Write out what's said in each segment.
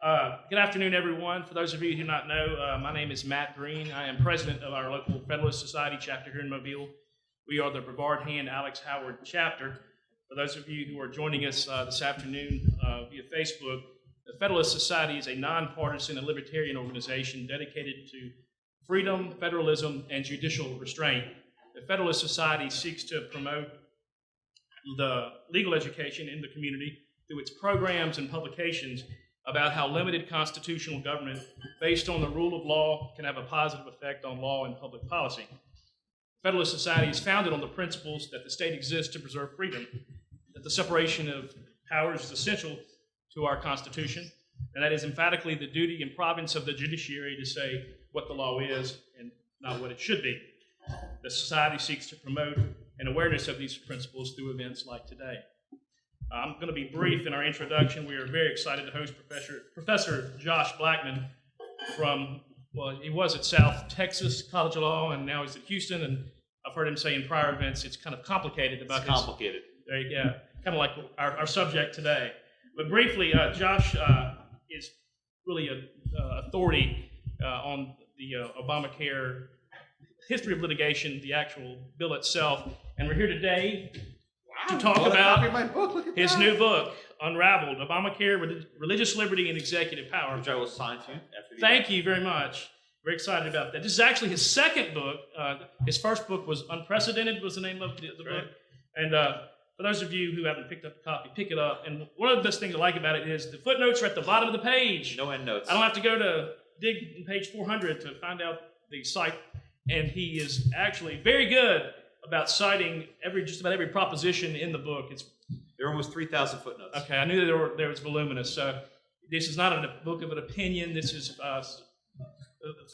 Good afternoon, everyone. For those of you who do not know, my name is Matt Green. I am president of our local Federalist Society chapter here in Mobile. We are the Brevard Hand Alex Howard chapter. For those of you who are joining us this afternoon via Facebook, the Federalist Society is a nonpartisan and libertarian organization dedicated to freedom, federalism, and judicial restraint. The Federalist Society seeks to promote the legal education in the community through its programs and publications about how limited constitutional government based on the rule of law can have a positive effect on law and public policy. The Federalist Society is founded on the principles that the state exists to preserve freedom, that the separation of powers is essential to our Constitution, and that is emphatically the duty and province of the judiciary to say what the law is and not what it should be. The Society seeks to promote an awareness of these principles through events like today. I'm going to be brief in our introduction. We are very excited to host Professor Josh Blackman from, he was at South Texas College of Law, and now he's at Houston, and I've heard him say in prior events it's kind of complicated about It's complicated. There you go. Kind of like our subject today. But briefly, Josh is really an authority on the Obamacare history of litigation, the actual bill itself, and we're here today to talk about his new book, Unraveled, Obamacare, Religious Liberty, and Executive Power. Which I will sign to you after the Thank you very much. Very excited about that. This is actually his second book. His first book was Unprecedented, was the name of the book. And for those of you who haven't picked up a copy, pick it up. And one of the best things I like about it is the footnotes are at the bottom of the page. No endnotes. I don't have to go to dig in page 400 to find out the site. And he is actually very good about citing just about every proposition in the book. There are almost 3,000 footnotes. Okay, I knew there was voluminous. So this is not a book of an opinion. This is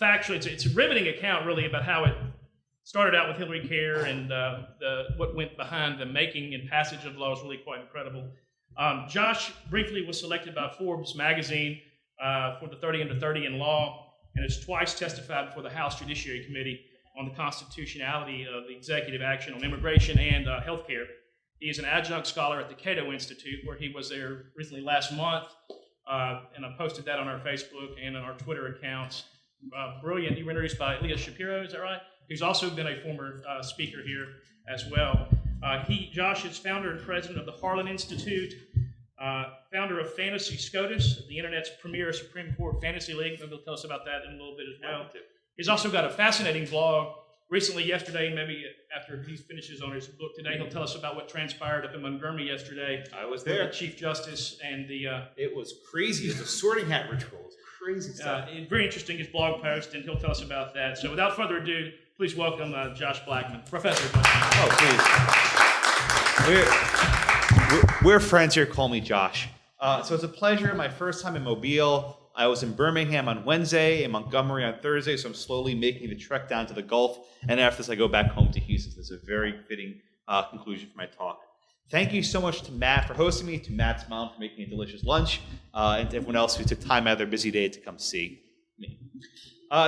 factually, it's a riveting account really about how it started out with Hillary Care and what went behind the making and passage of the law is really quite incredible. Josh briefly was selected by Forbes magazine for the 30 Under 30 in law, and has twice testified before the House Judiciary Committee on the constitutionality of the executive action on immigration and health care. He is an adjunct scholar at the Cato Institute, where he was there recently last month, and I posted that on our Facebook and on our Twitter accounts. Brilliant. You were introduced by Leah Shapiro, is that right? Who's also been a former speaker here as well. Josh is founder and president of the Harlan Institute, founder of Fantasy SCOTUS, the internet's premier Supreme Court fantasy league. Maybe he'll tell us about that in a little bit as well. He's also got a fascinating blog. Recently, yesterday, maybe after he finishes on his book today, he'll tell us about what transpired up in Montgomery yesterday. I was there. The Chief Justice and the... It was crazy. It was a sorting hat ritual. It was crazy stuff. Very interesting, his blog post, and he'll tell us about that. So without further ado, please welcome Josh Blackman. Professor Blackman. Oh, please. We're friends here. Call me Josh. So it's a pleasure. My first time in Mobile. I was in Birmingham on Wednesday, in Montgomery on Thursday, so I'm slowly making the trek down to the Gulf. And after this, I go back home to Houston. So it's a very fitting conclusion for my talk. Thank you so much to Matt for hosting me, to Matt's mom for making a delicious lunch, and to everyone else who took time out of their busy day to come see me.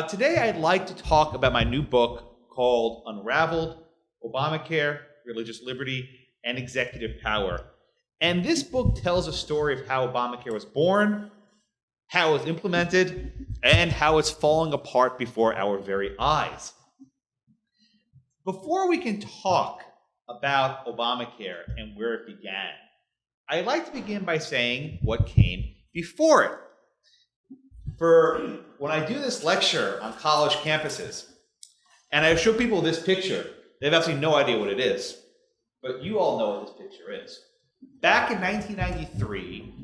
Today, I'd like to talk about my new book called Unraveled, Obamacare, Religious Liberty, and Executive Power. And this book tells a story of how Obamacare was born, how it's implemented, and how it's falling apart before our very eyes. Before we can talk about Obamacare and where it began, I'd like to begin by saying what came before it. For when I do this lecture on college campuses, and I show people this picture, they have absolutely no idea what it is. But you all know what this picture is. Back in 1993,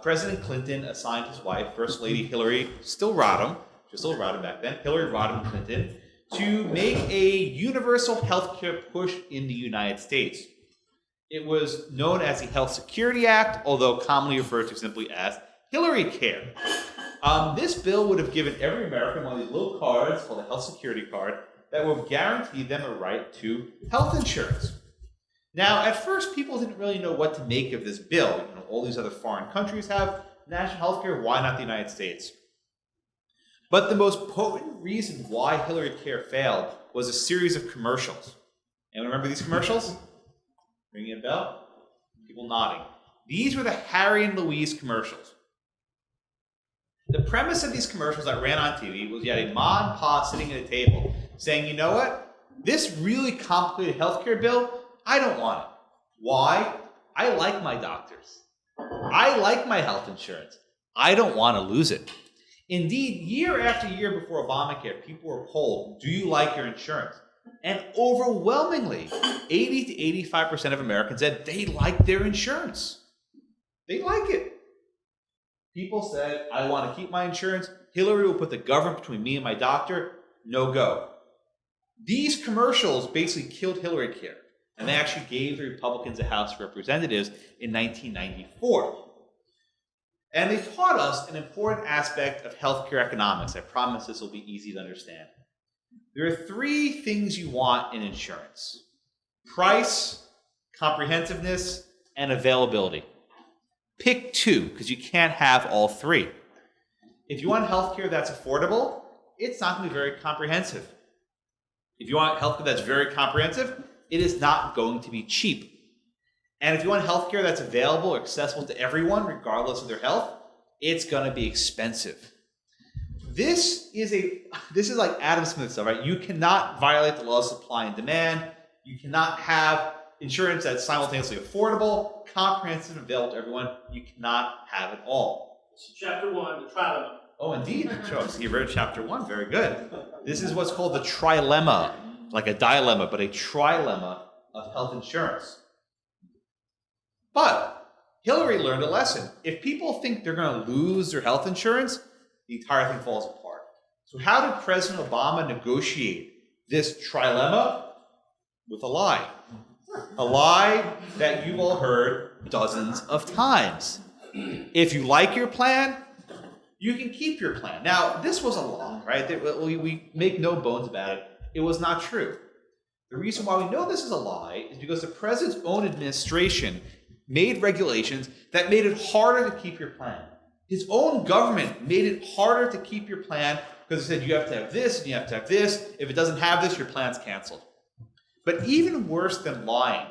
President Clinton assigned his wife, First Lady Hillary, still Rodham back then, Hillary Rodham Clinton, to make a universal health care push in the United States. It was known as the Health Security Act, although commonly referred to simply as Hillary Care. This bill would have given every American one of these little cards called a Health Security Card that would guarantee them a right to health insurance. Now, at first, people didn't really know what to make of this bill. All these other foreign countries have national health care. Why not the United States? But the most potent reason why Hillary Care failed was a series of commercials. Anyone remember these commercials? Ringing a bell? People nodding. These were the Harry and Louise commercials. The premise of these commercials that ran on TV was you had a mom and pop sitting at a table saying, you know what? This really complicated healthcare bill, I don't want it. Why? I like my doctors. I like my health insurance. I don't want to lose it. Indeed, year after year before Obamacare, people were polled, do you like your insurance? And overwhelmingly, 80 to 85% of Americans said they like their insurance. They like it. People said, I want to keep my insurance. Hillary will put the government between me and my doctor. No go. These commercials basically killed Hillary Care, and they actually gave the Republicans a House of Representatives in 1994. And they taught us an important aspect of healthcare economics. I promise this will be easy to understand. There are three things you want in insurance: price, comprehensiveness, and availability. Pick two, because you can't have all three. If you want healthcare that's affordable, it's not going to be very comprehensive. If you want healthcare that's very comprehensive, it is not going to be cheap. And if you want healthcare that's available or accessible to everyone, regardless of their health, it's going to be expensive. This is like Adam Smith stuff, right? You cannot violate the laws of supply and demand. You cannot have insurance that's simultaneously affordable, comprehensive, and available to everyone. You cannot have it all. It's chapter 1, the trilemma. Oh, indeed. So you read chapter 1. Very good. This is what's called the trilemma, like a dilemma, but a trilemma of health insurance. But Hillary learned a lesson. If people think they're going to lose their health insurance, the entire thing falls apart. So how did President Obama negotiate this trilemma? With a lie. A lie that you've all heard dozens of times. If you like your plan, you can keep your plan. Now, this was a lie, right? We make no bones about it. It was not true. The reason why we know this is a lie is because the president's own administration made regulations that made it harder to keep your plan. His own government made it harder to keep your plan because it said you have to have this and you have to have this. If it doesn't have this, your plan's canceled. But even worse than lying,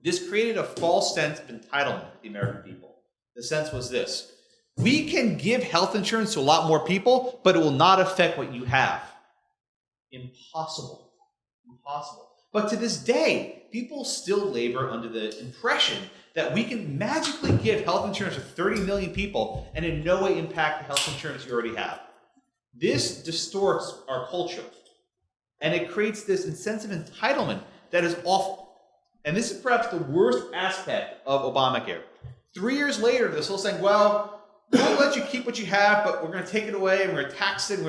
this created a false sense of entitlement to the American people. The sense was this: we can give health insurance to a lot more people, but it will not affect what you have. Impossible. Impossible. But to this day, people still labor under the impression that we can magically give health insurance to 30 million people and in no way impact the health insurance you already have. This distorts our culture, and it creates this sense of entitlement that is awful. And this is perhaps the worst aspect of Obamacare. 3 years later, they're still saying, well, we'll let you keep what you have, but we're going to take it away and we're going to tax it.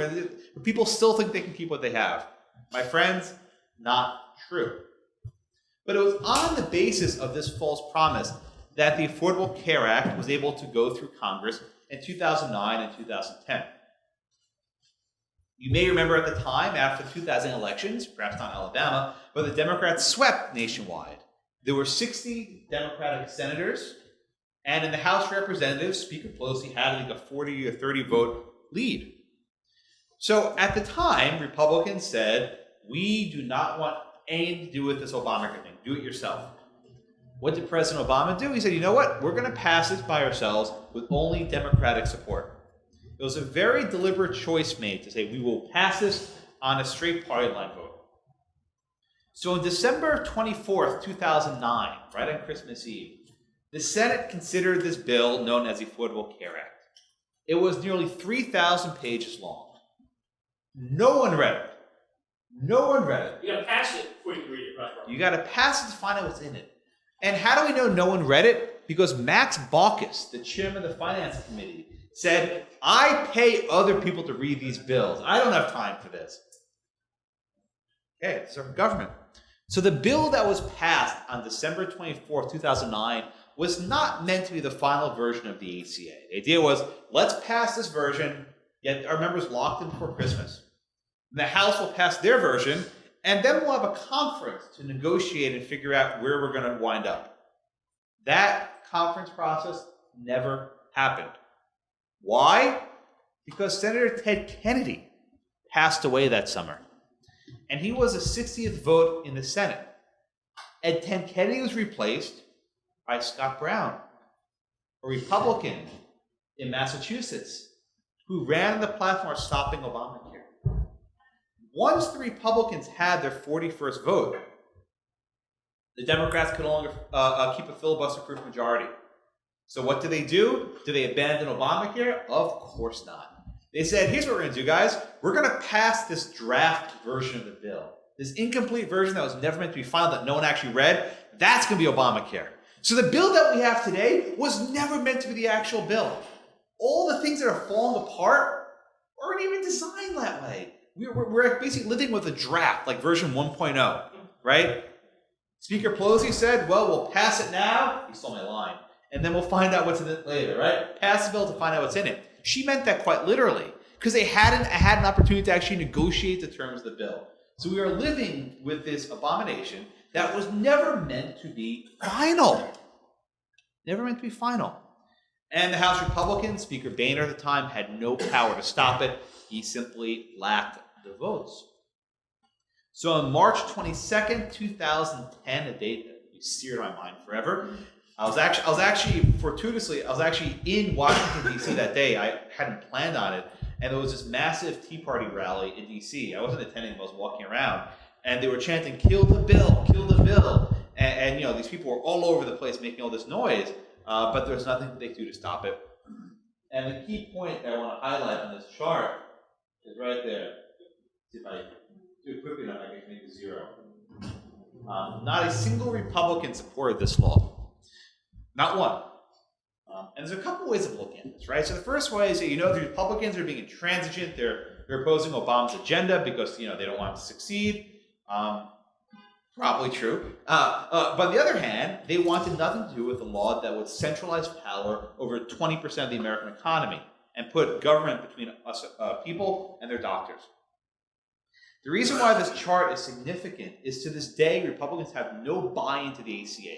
But people still think they can keep what they have. My friends, not true. But it was on the basis of this false promise that the Affordable Care Act was able to go through Congress in 2009 and 2010. You may remember at the time, after the 2000 elections, perhaps not Alabama, but the Democrats swept nationwide. There were 60 Democratic senators, and in the House of Representatives, Speaker Pelosi had like a 40 or 30 vote lead. So at the time, Republicans said, we do not want anything to do with this Obamacare thing. Do it yourself. What did President Obama do? He said, you know what? We're going to pass this by ourselves with only Democratic support. It was a very deliberate choice made to say we will pass this on a straight party line vote. So on December 24th, 2009, right on Christmas Eve, the Senate considered this bill known as the Affordable Care Act. It was nearly 3,000 pages long. No one read it. No one read it. You got to pass it before you can read it, right? You got to pass it to find out what's in it. And how do we know no one read it? Because Max Baucus, the chairman of the Finance Committee, said, I pay other people to read these bills. I don't have time for this. Okay, it's our government. So the bill that was passed on December 24th, 2009 was not meant to be the final version of the ACA. The idea was, let's pass this version, get our members locked in before Christmas. And the House will pass their version, and then we'll have a conference to negotiate and figure out where we're going to wind up. That conference process never happened. Why? Because Senator Ted Kennedy passed away that summer. And he was the 60th vote in the Senate. And Ted Kennedy was replaced by Scott Brown, a Republican in Massachusetts. who ran on the platform of stopping Obamacare. Once the Republicans had their 41st vote, the Democrats could no longer keep a filibuster-proof majority. So what do? Do they abandon Obamacare? Of course not. They said, here's what we're going to do, guys. We're going to pass this draft version of the bill. This incomplete version that was never meant to be final, that no one actually read, that's going to be Obamacare. So the bill that we have today was never meant to be the actual bill. All the things that are falling apart aren't even designed that way. We're basically living with a draft, like version 1.0, right? Speaker Pelosi said, well, we'll pass it now. He stole my line. And then we'll find out what's in it later, right? Pass the bill to find out what's in it. She meant that quite literally, because they hadn't had an opportunity to actually negotiate the terms of the bill. So we are living with this abomination that was never meant to be final. Never meant to be final. And the House Republicans, Speaker Boehner at the time, had no power to stop it. He simply lacked the votes. So on March 22nd, 2010, a date that will be seared in my mind forever, I was actually in Washington, D.C. that day. I hadn't planned on it. And there was this massive Tea Party rally in D.C. I wasn't attending, I was walking around. And they were chanting, kill the bill, kill the bill. And you know, these people were all over the place making all this noise, but there was nothing that they could do to stop it. And the key point that I want to highlight on this chart is right there. See if I do it quickly enough, I can make it 0. Not a single Republican supported this law. Not one. And there's a couple ways of looking at this, right? So the first way is that, you know, the Republicans are being intransigent. They're opposing Obama's agenda because, you know, they don't want him to succeed. Probably true. But on the other hand, they wanted nothing to do with a law that would centralize power over 20% of the American economy and put government between us people and their doctors. The reason why this chart is significant is to this day, Republicans have no buy-in to the ACA.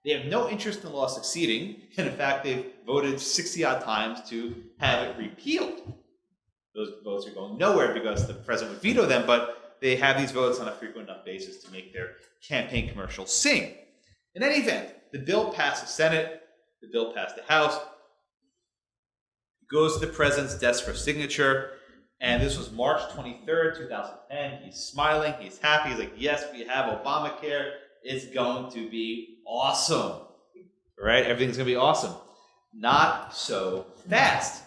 They have no interest in the law succeeding, and in fact, they've voted 60-odd times to have it repealed. Those votes are going nowhere because the president would veto them, but they have these votes on a frequent enough basis to make their campaign commercials sing. In any event, the bill passed the Senate, the bill passed the House, it goes to the president's desk for signature, and this was March 23rd, 2010. He's smiling, he's happy, he's like, yes, we have Obamacare. It's going to be awesome, right? Everything's going to be awesome. Not so fast.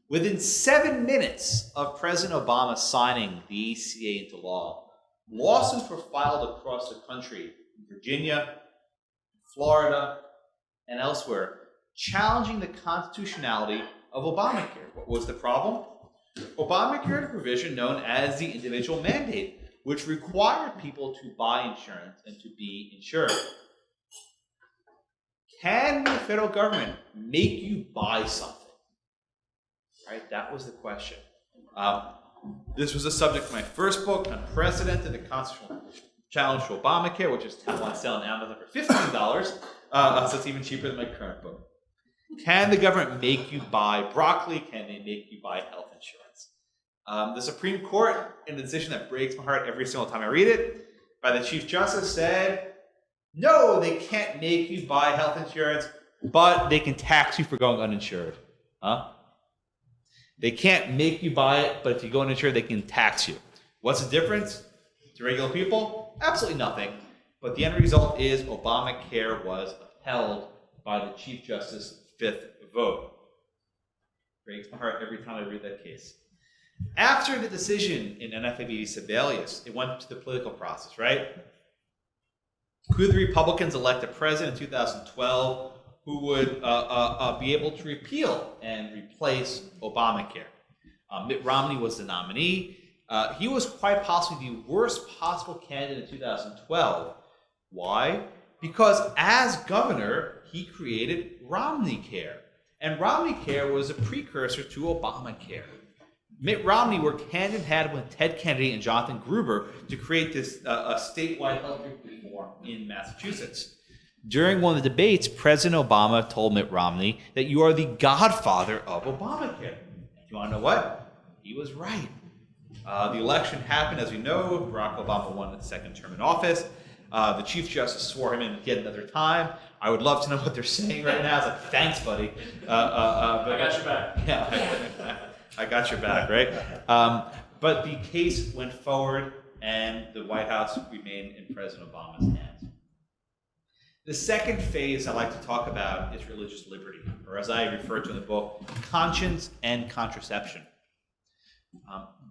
Within 7 minutes of President Obama signing the ACA into law, lawsuits were filed across the country, in Virginia, Florida, and elsewhere, challenging the constitutionality of Obamacare. What was the problem? Obamacare had a provision known as the individual mandate, which required people to buy insurance and to be insured. Can the federal government make you buy something? Right, that was the question. This was the subject of my first book, Unprecedented, the Constitutional Challenge to Obamacare, which is on sale on Amazon for $15, so it's even cheaper than my current book. Can the government make you buy broccoli? Can they make you buy health insurance? The Supreme Court, in a decision that breaks my heart every single time I read it, by the Chief Justice said, no, they can't make you buy health insurance, but they can tax you for going uninsured. They can't make you buy it, but if you go uninsured, they can tax you. What's the difference to regular people? Absolutely nothing. But the end result is Obamacare was upheld by the Chief Justice's 5th vote. Breaks my heart every time I read that case. After the decision in NFAB v. Sebelius, it went to the political process, right? Could the Republicans elect a president in 2012 who would be able to repeal and replace Obamacare? Mitt Romney was the nominee. He was quite possibly the worst possible candidate in 2012. Why? Because as governor, he created Romneycare. And Romneycare was a precursor to Obamacare. Mitt Romney worked hand in hand with Ted Kennedy and Jonathan Gruber to create this statewide health care reform in Massachusetts. During one of the debates, President Obama told Mitt Romney that you are the godfather of Obamacare. You want to know what? He was right. The election happened, as we know. Barack Obama won his second term in office. The Chief Justice swore him in yet another time. I would love to know what they're saying right now. It's like, thanks, buddy. I got your back. Yeah. I got your back, right? But the case went forward, and the White House remained in President Obama's hands. The second phase I like to talk about is religious liberty, or as I refer to in the book, conscience and contraception.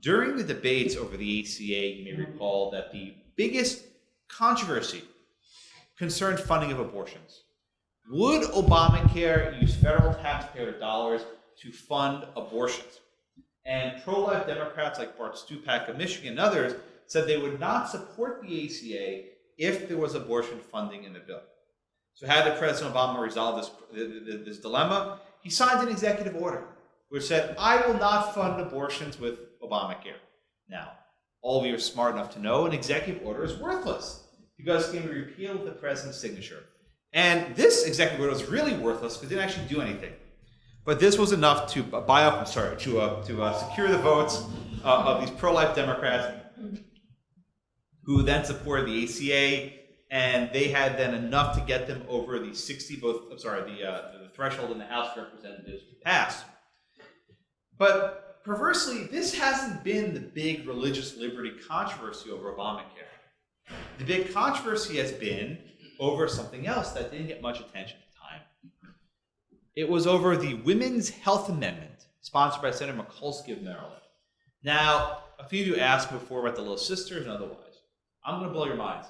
During the debates over the ACA, you may recall that the biggest controversy concerned funding of abortions. Would Obamacare use federal taxpayer dollars to fund abortions? And pro-life Democrats like Bart Stupak of Michigan and others said they would not support the ACA if there was abortion funding in the bill. So how did President Obama resolve this dilemma? He signed an executive order which said, I will not fund abortions with Obamacare. Now, all of you are smart enough to know an executive order is worthless because it can be repealed with the president's signature. And this executive order was really worthless because it didn't actually do anything. But this was enough to secure the votes of these pro-life Democrats who then supported the ACA, and they had then enough to get them over the the threshold in the House of Representatives to pass. But perversely, this hasn't been the big religious liberty controversy over Obamacare. The big controversy has been over something else that didn't get much attention at the time. It was over the Women's Health Amendment, sponsored by Senator Mikulski of Maryland. Now, a few of you asked before about the Little Sisters and otherwise. I'm going to blow your minds.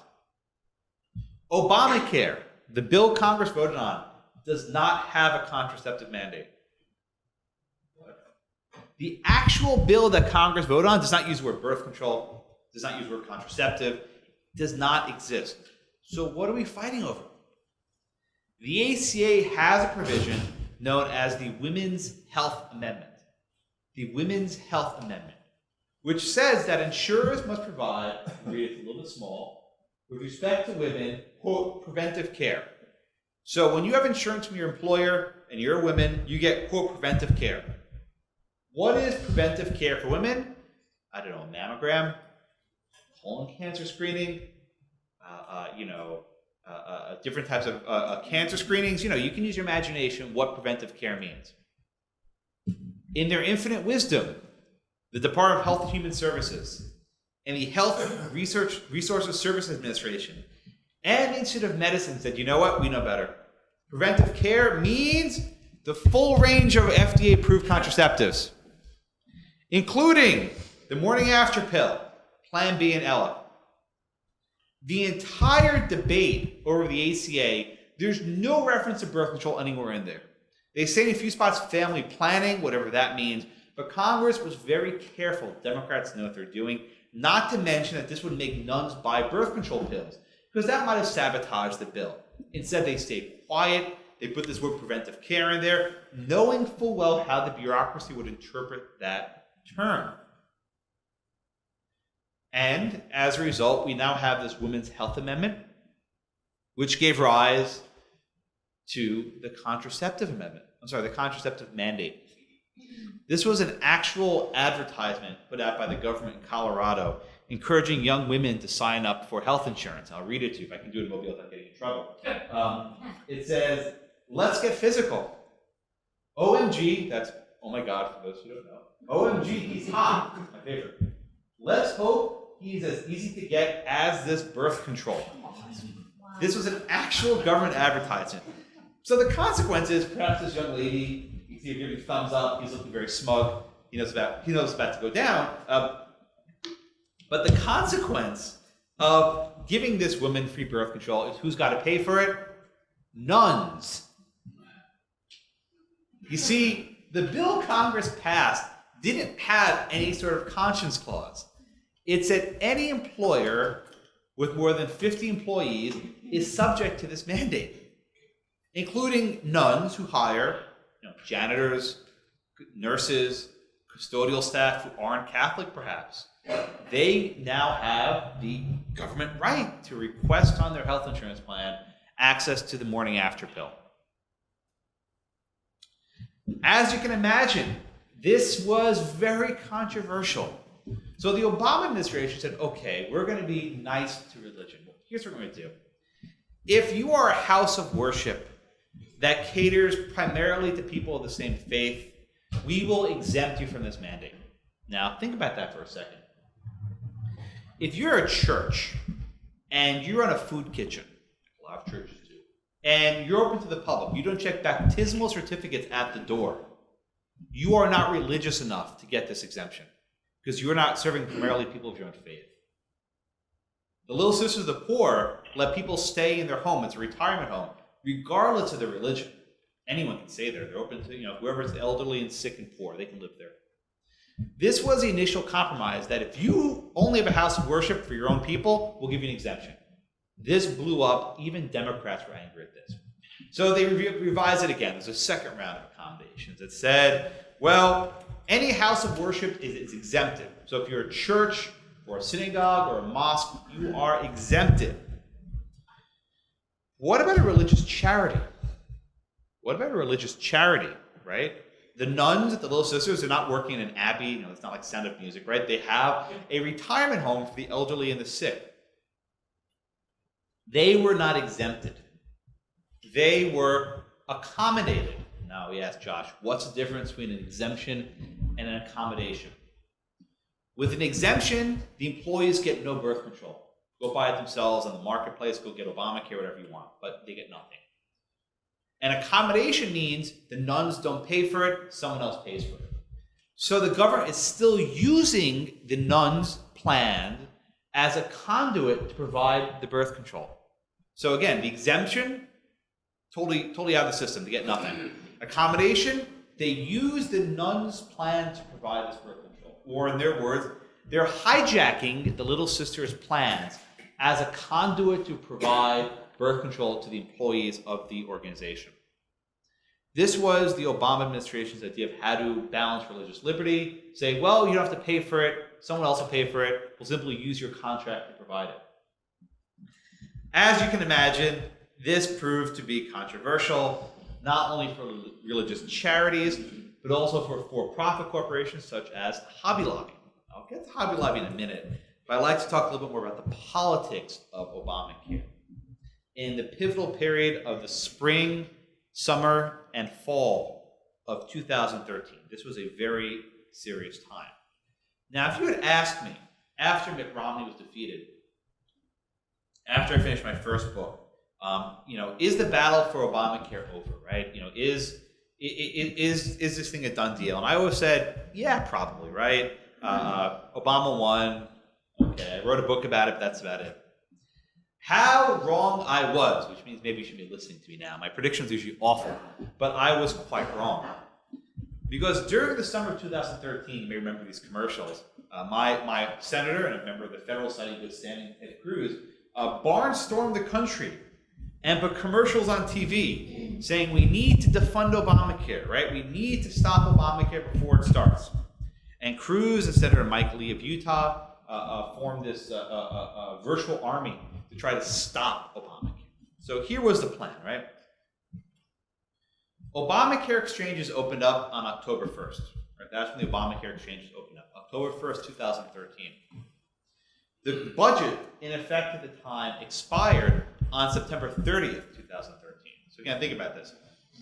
Obamacare, the bill Congress voted on, does not have a contraceptive mandate. The actual bill that Congress voted on does not use the word birth control, does not use the word contraceptive, does not exist. So what are we fighting over? The ACA has a provision known as the Women's Health Amendment. The Women's Health Amendment, which says that insurers must provide, read it a little bit small, with respect to women, quote, preventive care. So when you have insurance from your employer and you're a woman, you get, quote, preventive care. What is preventive care for women? I don't know, mammogram, colon cancer screening, different types of cancer screenings. You know, you can use your imagination what preventive care means. In their infinite wisdom, the Department of Health and Human Services and the Health Resources Service Administration and the Institute of Medicine said, you know what, we know better. Preventive care means the full range of FDA-approved contraceptives, including the morning after pill, Plan B and Ella. The entire debate over the ACA, there's no reference to birth control anywhere in there. They say in a few spots family planning, whatever that means, but Congress was very careful, Democrats know what they're doing, not to mention that this would make nuns buy birth control pills, because that might have sabotaged the bill. Instead, they stayed quiet, they put this word preventive care in there, knowing full well how the bureaucracy would interpret that term. And as a result, we now have this Women's Health Amendment, which gave rise to the contraceptive mandate. This was an actual advertisement put out by the government in Colorado, encouraging young women to sign up for health insurance. I'll read it to you if I can do it in Mobile without getting in trouble. It says, let's get physical. OMG, that's, oh my God, for those who don't know. OMG, he's hot. That's my favorite. Let's hope he's as easy to get as this birth control. This was an actual government advertisement. So the consequence is perhaps this young lady, you see him giving thumbs up, he's looking very smug, he knows it's about to go down. But the consequence of giving this woman free birth control is who's got to pay for it? Nuns. You see, the bill Congress passed didn't have any sort of conscience clause. It said any employer with more than 50 employees is subject to this mandate, including nuns who hire janitors, nurses, custodial staff who aren't Catholic perhaps. They now have the government right to request on their health insurance plan access to the morning after pill. As you can imagine, this was very controversial. So the Obama administration said, okay, we're going to be nice to religion. Here's what we're going to do. If you are a house of worship that caters primarily to people of the same faith, We will exempt you from this mandate. Now, think about that for a second. If you're a church and you run a food kitchen, a lot of churches do, and you're open to the public, you don't check baptismal certificates at the door, you are not religious enough to get this exemption because you're not serving primarily people of your own faith. The Little Sisters of the Poor let people stay in their home. It's a retirement home, regardless of their religion. Anyone can stay there. They're open to, whoever's elderly and sick and poor, they can live there. This was the initial compromise that if you only have a house of worship for your own people, we'll give you an exemption. This blew up. Even Democrats were angry at this. So they revised it again. There's a second round of accommodations that said, well, any house of worship is exempted. So if you're a church or a synagogue or a mosque, you are exempted. What about a religious charity? What about a religious charity, right? The nuns at the Little Sisters are not working in an abbey. It's not like Sound of Music, right? They have a retirement home for the elderly and the sick. They were not exempted. They were accommodated. Now we ask Josh, what's the difference between an exemption and an accommodation? With an exemption, the employees get no birth control. Go buy it themselves on the marketplace, go get Obamacare, whatever you want, but they get nothing. An accommodation means the nuns don't pay for it, someone else pays for it. So the government is still using the nuns' plan as a conduit to provide the birth control. So again, the exemption, totally out of the system, they get nothing. Accommodation, they use the nuns' plan to provide this birth control. Or in their words, they're hijacking the Little Sisters' plans as a conduit to provide birth control to the employees of the organization. This was the Obama administration's idea of how to balance religious liberty, say, well, you don't have to pay for it, someone else will pay for it, we'll simply use your contract to provide it. As you can imagine, this proved to be controversial, not only for religious charities, but also for for-profit corporations such as Hobby Lobby. I'll get to Hobby Lobby in a minute, but I'd like to talk a little bit more about the politics of Obamacare. In the pivotal period of the spring, summer, and fall of 2013, this was a very serious time. Now, if you had asked me, after Mitt Romney was defeated, after I finished my first book, is the battle for Obamacare over, right? Is this thing a done deal? And I always said, yeah, probably, right? Obama won. Okay, I wrote a book about it, but that's about it. How wrong I was, which means maybe you should be listening to me now. My predictions are usually awful, but I was quite wrong. Because during the summer of 2013, you may remember these commercials, my senator and a member of the Federalist Society in good standing, Ted Cruz, barnstormed the country and put commercials on TV saying we need to defund Obamacare, right? We need to stop Obamacare before it starts. And Cruz and Senator Mike Lee of Utah formed this virtual army to try to stop Obamacare. So here was the plan, right? Obamacare exchanges opened up on October 1st. Right? That's when the Obamacare exchanges opened up, October 1st, 2013. The budget, in effect at the time, expired on September 30th, 2013. So again, think about this.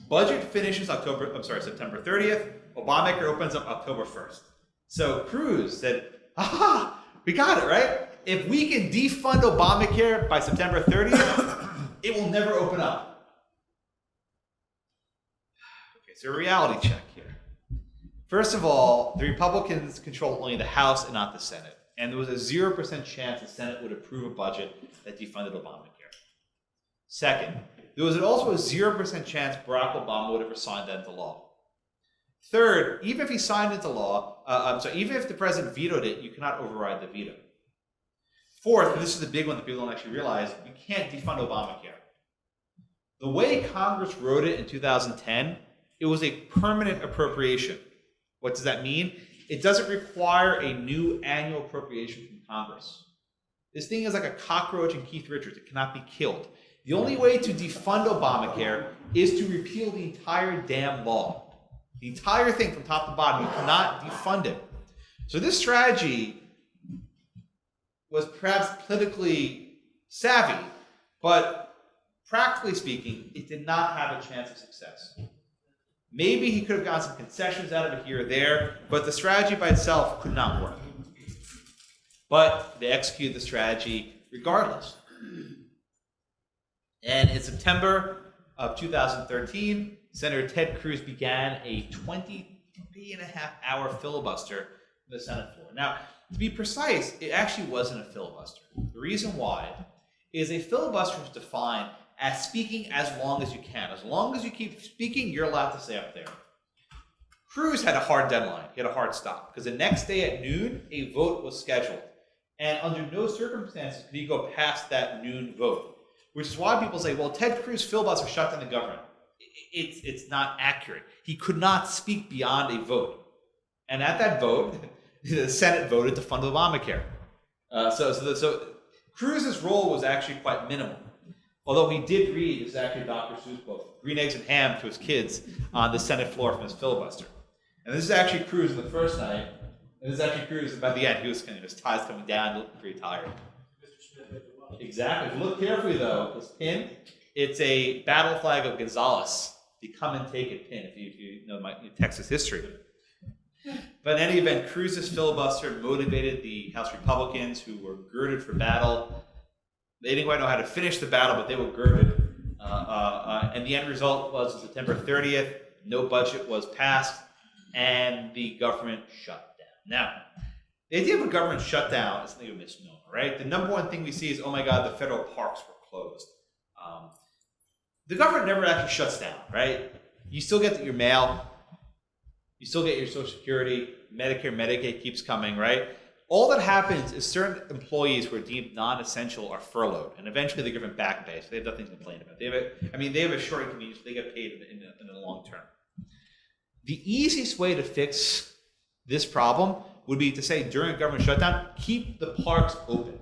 Budget finishes September 30th. Obamacare opens up October 1st. So Cruz said, aha, we got it, right? If we can defund Obamacare by September 30th, it will never open up. Okay, so a reality check here. First of all, the Republicans control only the House and not the Senate. And there was a 0% chance the Senate would approve a budget that defunded Obamacare. Second, there was also a 0% chance Barack Obama would ever sign that into law. Third, even if he signed into law, even if the president vetoed it, you cannot override the veto. Fourth, and this is the big one that people don't actually realize, you can't defund Obamacare. The way Congress wrote it in 2010, it was a permanent appropriation. What does that mean? It doesn't require a new annual appropriation from Congress. This thing is like a cockroach in Keith Richards. It cannot be killed. The only way to defund Obamacare is to repeal the entire damn law. The entire thing from top to bottom. You cannot defund it. So this strategy was perhaps politically savvy, but practically speaking, it did not have a chance of success. Maybe he could have gotten some concessions out of it here or there, but the strategy by itself could not work. But they executed the strategy regardless. And in September of 2013, Senator Ted Cruz began a 23.5-hour filibuster in the Senate floor. Now, to be precise, it actually wasn't a filibuster. The reason why is a filibuster is defined as speaking as long as you can. As long as you keep speaking, you're allowed to stay up there. Cruz had a hard deadline. He had a hard stop because the next day at noon, a vote was scheduled. And under no circumstances could he go past that noon vote, which is why people say, well, Ted Cruz filibuster shut down the government. It's not accurate. He could not speak beyond a vote. And at that vote, the Senate voted to fund Obamacare. So Cruz's role was actually quite minimal. Although he did read, it's actually Dr. Seuss book, Green Eggs and Ham to his kids on the Senate floor from his filibuster. And this is actually Cruz in the first night. And this is actually Cruz by the end. He was kind of, his tie's coming down, looking pretty tired. Exactly. If you look carefully, though, this pin, it's a battle flag of Gonzales, the come and take it pin, if you know my Texas history. But in any event, Cruz's filibuster motivated the House Republicans who were girded for battle. They didn't quite know how to finish the battle, but they were girded. And the end result was on September 30th, no budget was passed, and the government shut down. Now, the idea of a government shutdown is something of a misnomer, right? The number one thing we see is, oh my God, the federal parks were closed. The government never actually shuts down, right? You still get your mail. You still get your Social Security. Medicare, Medicaid keeps coming, right? All that happens is certain employees who are deemed non-essential are furloughed, and eventually they're given back pay, so they have nothing to complain about. They have a short inconvenience, but they get paid in the long term. The easiest way to fix this problem would be to say during a government shutdown, keep the parks open.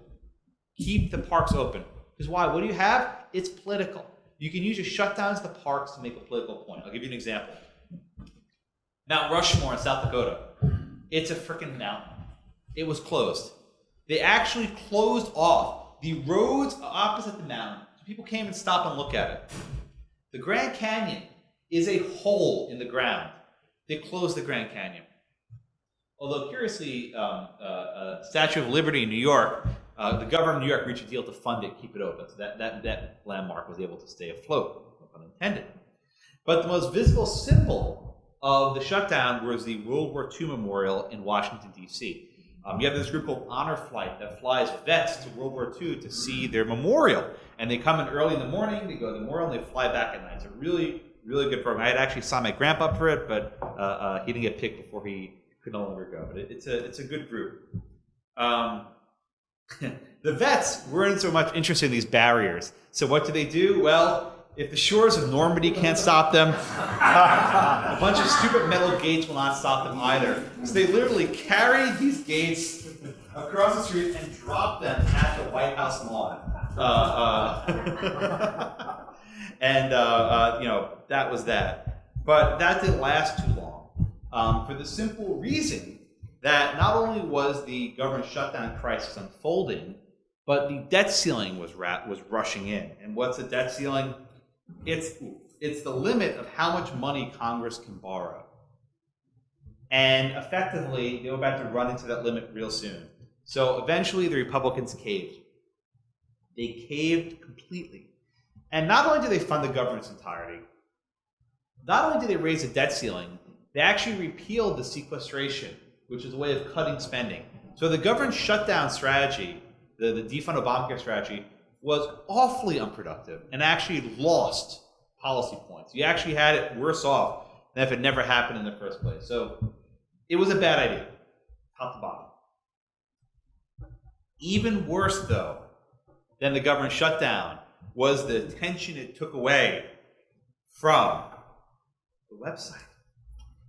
Keep the parks open. Because why? What do you have? It's political. You can use your shutdowns of the parks to make a political point. I'll give you an example. Mount Rushmore in South Dakota. It's a freaking mountain. It was closed. They actually closed off the roads opposite the mountain, so people came and stopped and look at it. The Grand Canyon is a hole in the ground. They closed the Grand Canyon. Although curiously, Statue of Liberty in New York, the government of New York reached a deal to fund it, keep it open. So that landmark was able to stay afloat, no pun intended. But the most visible symbol of the shutdown was the World War II Memorial in Washington, D.C. You have this group called Honor Flight that flies vets to World War II to see their memorial. And they come in early in the morning, they go to the memorial, and they fly back at night. It's a really, really good program. I had actually signed my grandpa up for it, but he didn't get picked before he could no longer go. But it's a good group. The vets weren't so much interested in these barriers. So what do? Well, if the shores of Normandy can't stop them, a bunch of stupid metal gates will not stop them either. So they literally carried these gates across the street and dropped them at the White House lawn. That was that. But that didn't last too long, for the simple reason that not only was the government shutdown crisis unfolding, but the debt ceiling was rushing in. And what's the debt ceiling? It's the limit of how much money Congress can borrow. And effectively, they were about to run into that limit real soon. So eventually, the Republicans caved. They caved completely. And not only did they fund the government's entirety, not only did they raise the debt ceiling, they actually repealed the sequestration, which is a way of cutting spending. So the government shutdown strategy, the defund Obamacare strategy, was awfully unproductive and actually lost policy points. You actually had it worse off than if it never happened in the first place. So it was a bad idea, top to bottom. Even worse, though, than the government shutdown was the attention it took away from the website.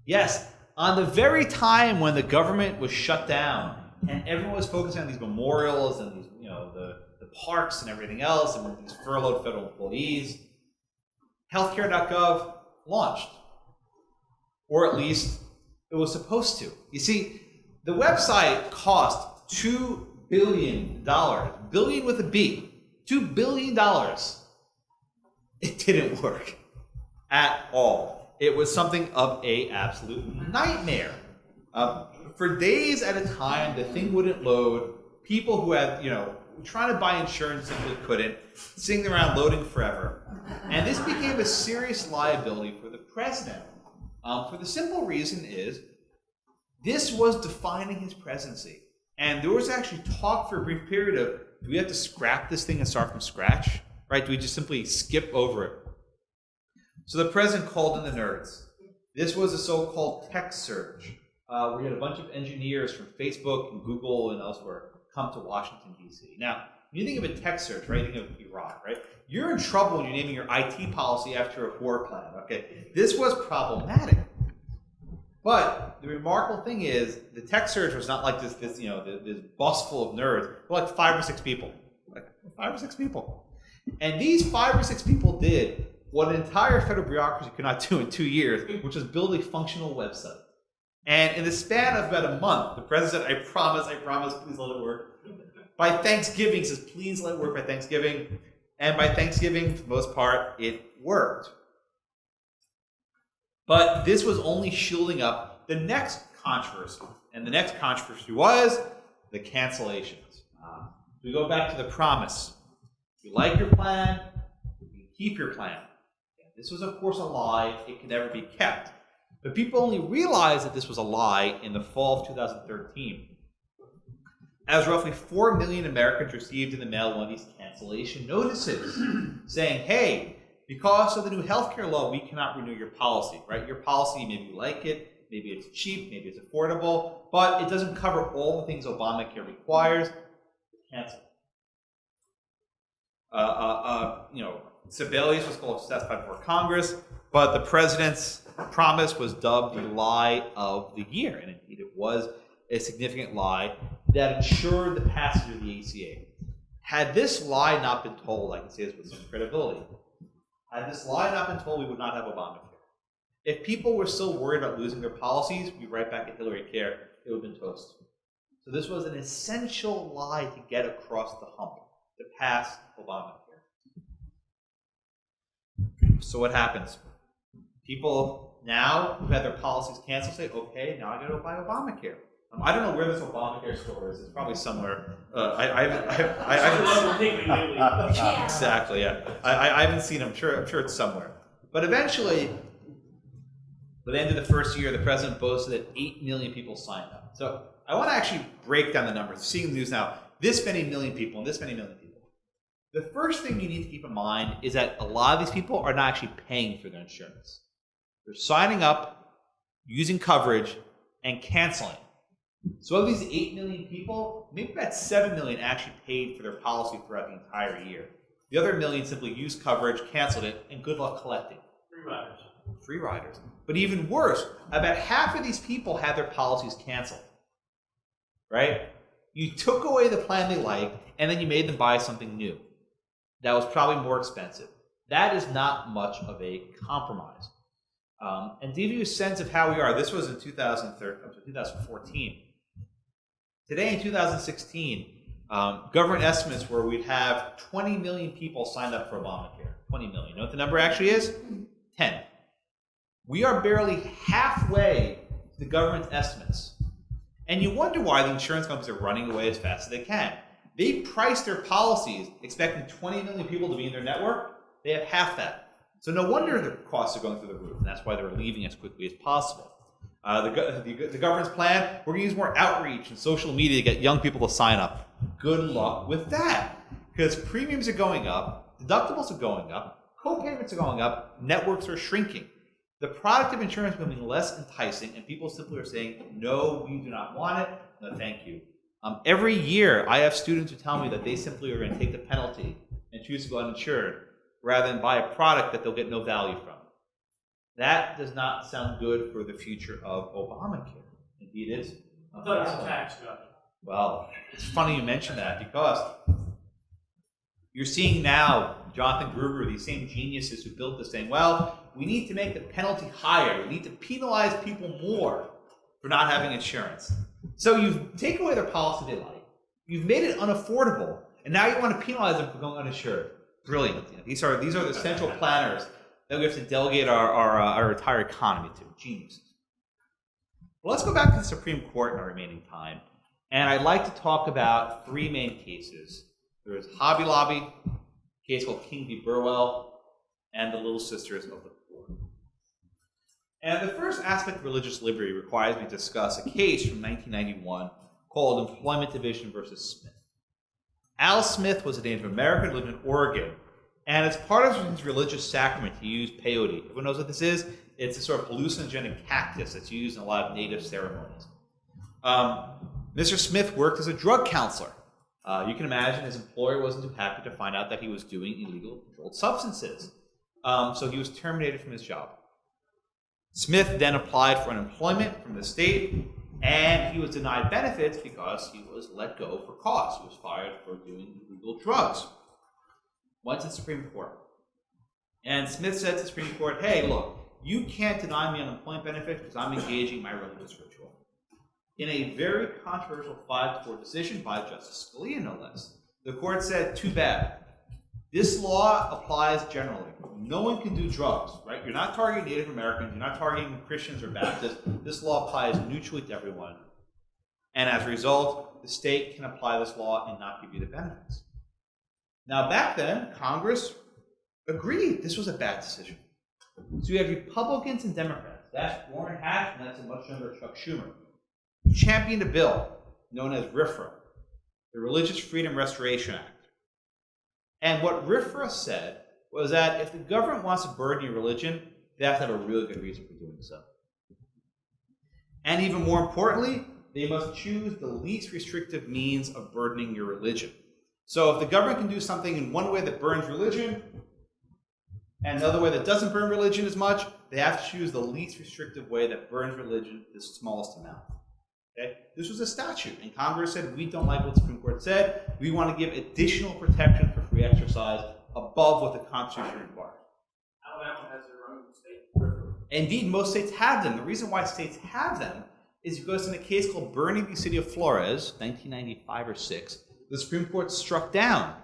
Yes, on the very time when the government was shut down and everyone was focusing on these memorials and these, the parks and everything else and these furloughed federal employees, healthcare.gov launched. Or at least it was supposed to. You see, the website cost $2 billion, billion with a B, $2 billion. It didn't work at all. it was something of a absolute nightmare. For days at a time, the thing wouldn't load. People who had, trying to buy insurance simply couldn't, sitting around loading forever. And this became a serious liability for the president. For the simple reason is, this was defining his presidency. And there was actually talk for a brief period of, do we have to scrap this thing and start from scratch? Right? Do we just simply skip over it? So the president called in the nerds. This was a so-called tech surge. We had a bunch of engineers from Facebook and Google and elsewhere come to Washington, D.C. Now, when you think of a tech surge, right, you think of Iraq, right? You're in trouble when you're naming your IT policy after a war plan, okay? This was problematic. But the remarkable thing is, the tech surge was not like this bus full of nerds. There were like 5 or 6 people. And these 5 or 6 people did what an entire federal bureaucracy could not do in 2 years, which was build a functional website. And in the span of about a month, the president said, I promise, please let it work. By Thanksgiving, he says, please let it work by Thanksgiving. And by Thanksgiving, for the most part, it worked. But this was only shielding up the next controversy. And the next controversy was the cancellations. We go back to the promise. If you like your plan, you keep your plan. This was, of course, a lie. It can never be kept. But people only realized that this was a lie in the fall of 2013, as roughly 4 million Americans received in the mail one of these cancellation notices saying, hey, because of the new healthcare law, we cannot renew your policy, right? Your policy, maybe you like it, maybe it's cheap, maybe it's affordable, but it doesn't cover all the things Obamacare requires. Cancel. Sebelius was called testified before Congress, but the president's promise was dubbed the lie of the year, and indeed it was a significant lie that ensured the passage of the ACA. Had this lie not been told, I can say this with some credibility, had this lie not been told, we would not have Obamacare. If people were still worried about losing their policies, we'd be right back at Hillary Care, it would have been toast. So this was an essential lie to get across the hump, to pass Obamacare. So what happens? People now who had their policies canceled say, okay, now I got to buy Obamacare. I don't know where this Obamacare store is. It's probably somewhere. Exactly, yeah. I haven't seen them. I'm sure it's somewhere. But eventually, by the end of the first year, the president boasted that 8 million people signed up. So I want to actually break down the numbers. Seeing the news now, this many million people and this many million people. The first thing you need to keep in mind is that a lot of these people are not actually paying for their insurance. They're signing up, using coverage, and canceling. So of these 8 million people, maybe about 7 million actually paid for their policy throughout the entire year. The other million simply used coverage, canceled it, and good luck collecting. Free riders. But even worse, about half of these people had their policies canceled. Right? You took away the plan they liked, and then you made them buy something new. That was probably more expensive. That is not much of a compromise. And to give you a sense of how we are, this was in 2014. Today in 2016, government estimates were we'd have 20 million people signed up for Obamacare. 20 million. You know what the number actually is? 10. We are barely halfway to the government's estimates. And you wonder why the insurance companies are running away as fast as they can. They price their policies expecting 20 million people to be in their network. They have half that. So no wonder the costs are going through the roof, and that's why they're leaving as quickly as possible. The government's plan, we're going to use more outreach and social media to get young people to sign up. Good luck with that, because premiums are going up, deductibles are going up, co-payments are going up, networks are shrinking. The product of insurance is becoming less enticing, and people simply are saying, no, we do not want it, no thank you. Every year, I have students who tell me that they simply are going to take the penalty and choose to go uninsured rather than buy a product that they'll get no value from. That does not sound good for the future of Obamacare. Indeed, it is. I thought it was a tax cut. Well, it's funny you mention that because you're seeing now Jonathan Gruber, these same geniuses who built this, saying, well, we need to make the penalty higher. We need to penalize people more for not having insurance. So you take away their policy they like, you've made it unaffordable, and now you want to penalize them for going uninsured. Brilliant. These are the central planners that we have to delegate our entire economy to. Geniuses. Well, let's go back to the Supreme Court in our remaining time. And I'd like to talk about three main cases. There's Hobby Lobby, a case called King v. Burwell, and the Little Sisters of the Poor. And the first aspect of religious liberty requires me to discuss a case from 1991 called Employment Division versus Smith. Al Smith was a Native American who lived in Oregon. And as part of his religious sacrament, he used peyote. Everyone knows what this is? It's a sort of hallucinogenic cactus that's used in a lot of Native ceremonies. Mr. Smith worked as a drug counselor. You can imagine his employer wasn't too happy to find out that he was doing illegal controlled substances. So he was terminated from his job. Smith then applied for unemployment from the state, and he was denied benefits because he was let go for cause. He was fired for doing illegal drugs. Went to the Supreme Court. And Smith said to the Supreme Court, hey, look, you can't deny me unemployment benefits because I'm engaging my religious ritual. In a very controversial 5-4 decision by Justice Scalia, no less, the court said, too bad. This law applies generally. No one can do drugs, right? You're not targeting Native Americans. You're not targeting Christians or Baptists. This law applies neutrally to everyone. And as a result, the state can apply this law and not give you the benefits. Now, back then, Congress agreed this was a bad decision. So you have Republicans and Democrats. That's Orrin Hatch, and that's a much younger Chuck Schumer, who championed a bill known as RFRA, the Religious Freedom Restoration Act. And what RFRA said was that if the government wants to burden your religion, they have to have a really good reason for doing so. And even more importantly, they must choose the least restrictive means of burdening your religion. So if the government can do something in one way that burns religion, and another way that doesn't burn religion as much, they have to choose the least restrictive way that burns religion the smallest amount. Okay? This was a statute, and Congress said, we don't like what the Supreme Court said. We want to give additional protection for free exercise above what the Constitution requires. Alabama has their own state. Indeed, most states have them. The reason why states have them is because in a case called Bernie v. City of Flores, 1995 or 6, the Supreme Court struck down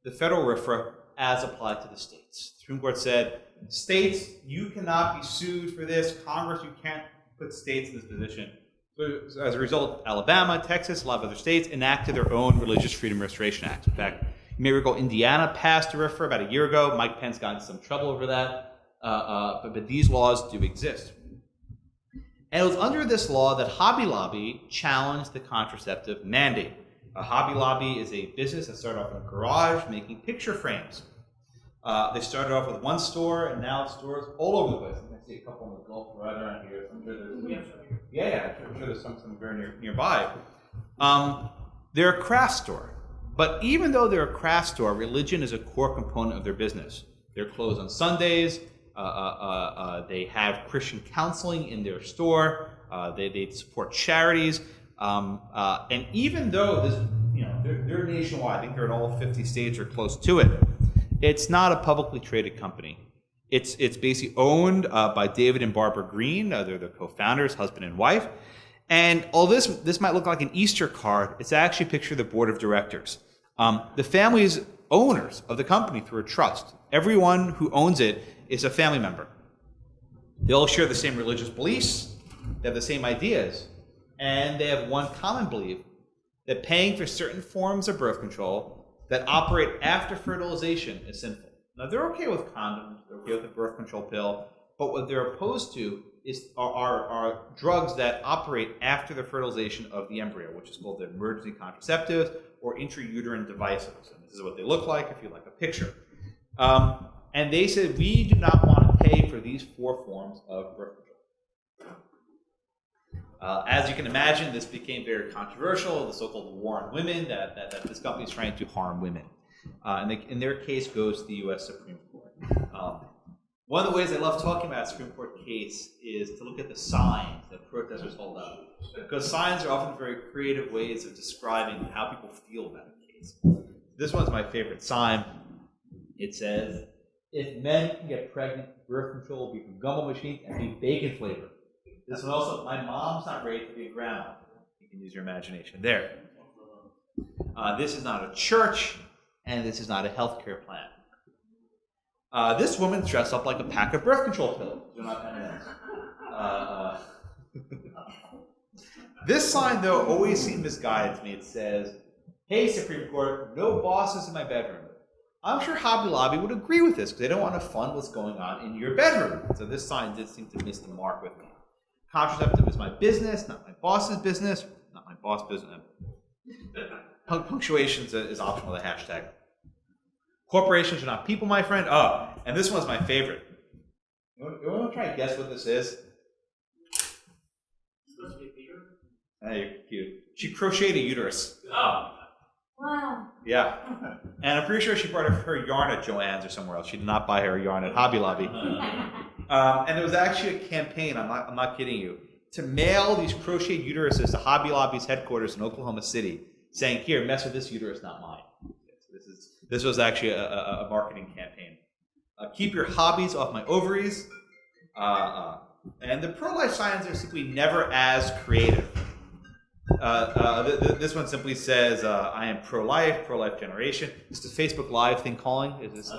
the federal RFRA as applied to the states. The Supreme Court said, states, you cannot be sued for this. Congress, you can't put states in this position. So as a result, Alabama, Texas, a lot of other states enacted their own Religious Freedom Restoration Acts. In fact, you may recall Indiana passed a RFRA about a year ago. Mike Pence got into some trouble over that. But these laws do exist. And it was under this law that Hobby Lobby challenged the contraceptive mandate. Hobby Lobby is a business that started off in a garage making picture frames. They started off with one store, and now stores all over the place. I can see a couple in the Gulf right around here. I'm sure there's I'm sure there's some very nearby. They're a craft store. But even though they're a craft store, religion is a core component of their business. They're closed on Sundays. They have Christian counseling in their store. They support charities. And even though this, they're nationwide, I think they're in all 50 states or close to it, it's not a publicly traded company. It's basically owned by David and Barbara Green. They're the co-founders, husband and wife. And all this might look like an Easter card. It's actually a picture of the board of directors. The family is owners of the company through a trust. Everyone who owns it is a family member. They all share the same religious beliefs. They have the same ideas. And they have one common belief, that paying for certain forms of birth control that operate after fertilization is sinful. Now, they're okay with condoms, they're okay with the birth control pill, but what they're opposed to are drugs that operate after the fertilization of the embryo, which is called the emergency contraceptives or intrauterine devices. And this is what they look like if you like a picture. And they said, we do not want to pay for these 4 forms of birth control. As you can imagine, this became very controversial, the so-called war on women, that this company is trying to harm women. And their case goes to the U.S. Supreme Court. One of the ways I love talking about a Supreme Court case is to look at the signs that protesters hold up. Because signs are often very creative ways of describing how people feel about a case. This one's my favorite sign. It says, if men can get pregnant, birth control will be from gumball machines and be bacon flavored. This one also, my mom's not ready to be a grandma. You can use your imagination there. This is not a church, and this is not a healthcare plan. This woman's dressed up like a pack of birth control pills. They're not M&Ms. This sign, though, always seemed misguided to me. It says, "Hey, Supreme Court, no bosses in my bedroom." I'm sure Hobby Lobby would agree with this because they don't want to fund what's going on in your bedroom. So this sign did seem to miss the mark with me. Contraceptive is my business, not my boss's business. Not my boss' business. Punctuation is optional, the hashtag. Corporations are not people, my friend. Oh, and this one's my favorite. You want to try and guess what this is? Supposed to be Peter? Ah, you're cute. She crocheted a uterus. Oh. Wow. Yeah. And I'm pretty sure she bought her yarn at Joann's or somewhere else. She did not buy her yarn at Hobby Lobby. And there was actually a campaign, I'm not kidding you, to mail these crocheted uteruses to Hobby Lobby's headquarters in Oklahoma City, saying, "Here, mess with this uterus, not mine." This was actually a marketing campaign. Keep your hobbies off my ovaries. And the pro-life signs are simply never as creative. This one simply says, "I am pro-life generation." It's the Facebook Live thing calling. Is this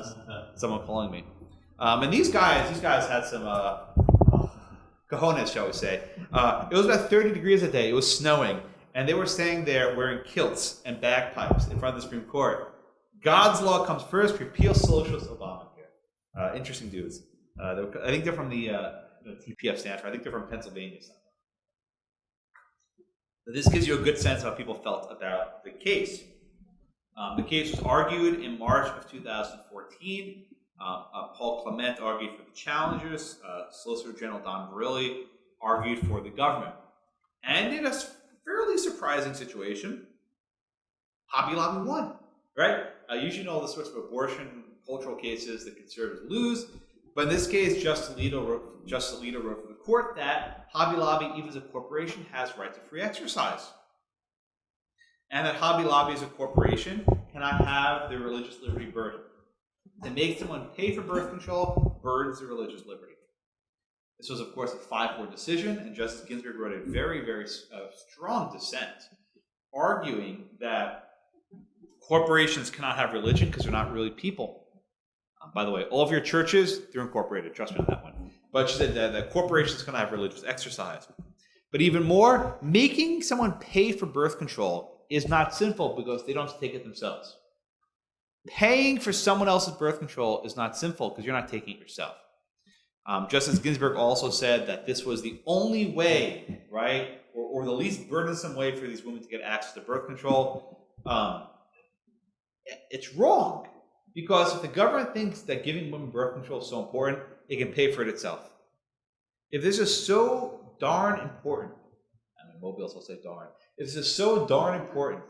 someone calling me? And these guys had some cojones, shall we say. It was about 30 degrees a day. It was snowing. And they were staying there wearing kilts and bagpipes in front of the Supreme Court. God's law comes first, repeal socialist Obamacare. Interesting dudes. I think they're from the TPF stands for. I think they're from Pennsylvania. So this gives you a good sense of how people felt about the case. The case was argued in March of 2014. Paul Clement argued for the challengers. Solicitor General Don Verrilli argued for the government. And in a fairly surprising situation, Hobby Lobby won. Right? Usually, all the sorts of abortion cultural cases the conservatives lose, but in this case, Justice Alito wrote for the court that Hobby Lobby, even as a corporation, has right to free exercise, and that Hobby Lobby as a corporation cannot have their religious liberty burdened. To make someone pay for birth control burdens their religious liberty. This was, of course, a 5-4 decision, and Justice Ginsburg wrote a very, very strong dissent, arguing that corporations cannot have religion because they're not really people. By the way, all of your churches, they're incorporated. Trust me on that one. But she said that corporations cannot have religious exercise. But even more, making someone pay for birth control is not sinful because they don't have to take it themselves. Paying for someone else's birth control is not sinful because you're not taking it yourself. Justice Ginsburg also said that this was the only way, right, or the least burdensome way for these women to get access to birth control. It's wrong, because if the government thinks that giving women birth control is so important, it can pay for it itself. If this is so darn important, Mobiles will say darn. If this is so darn important,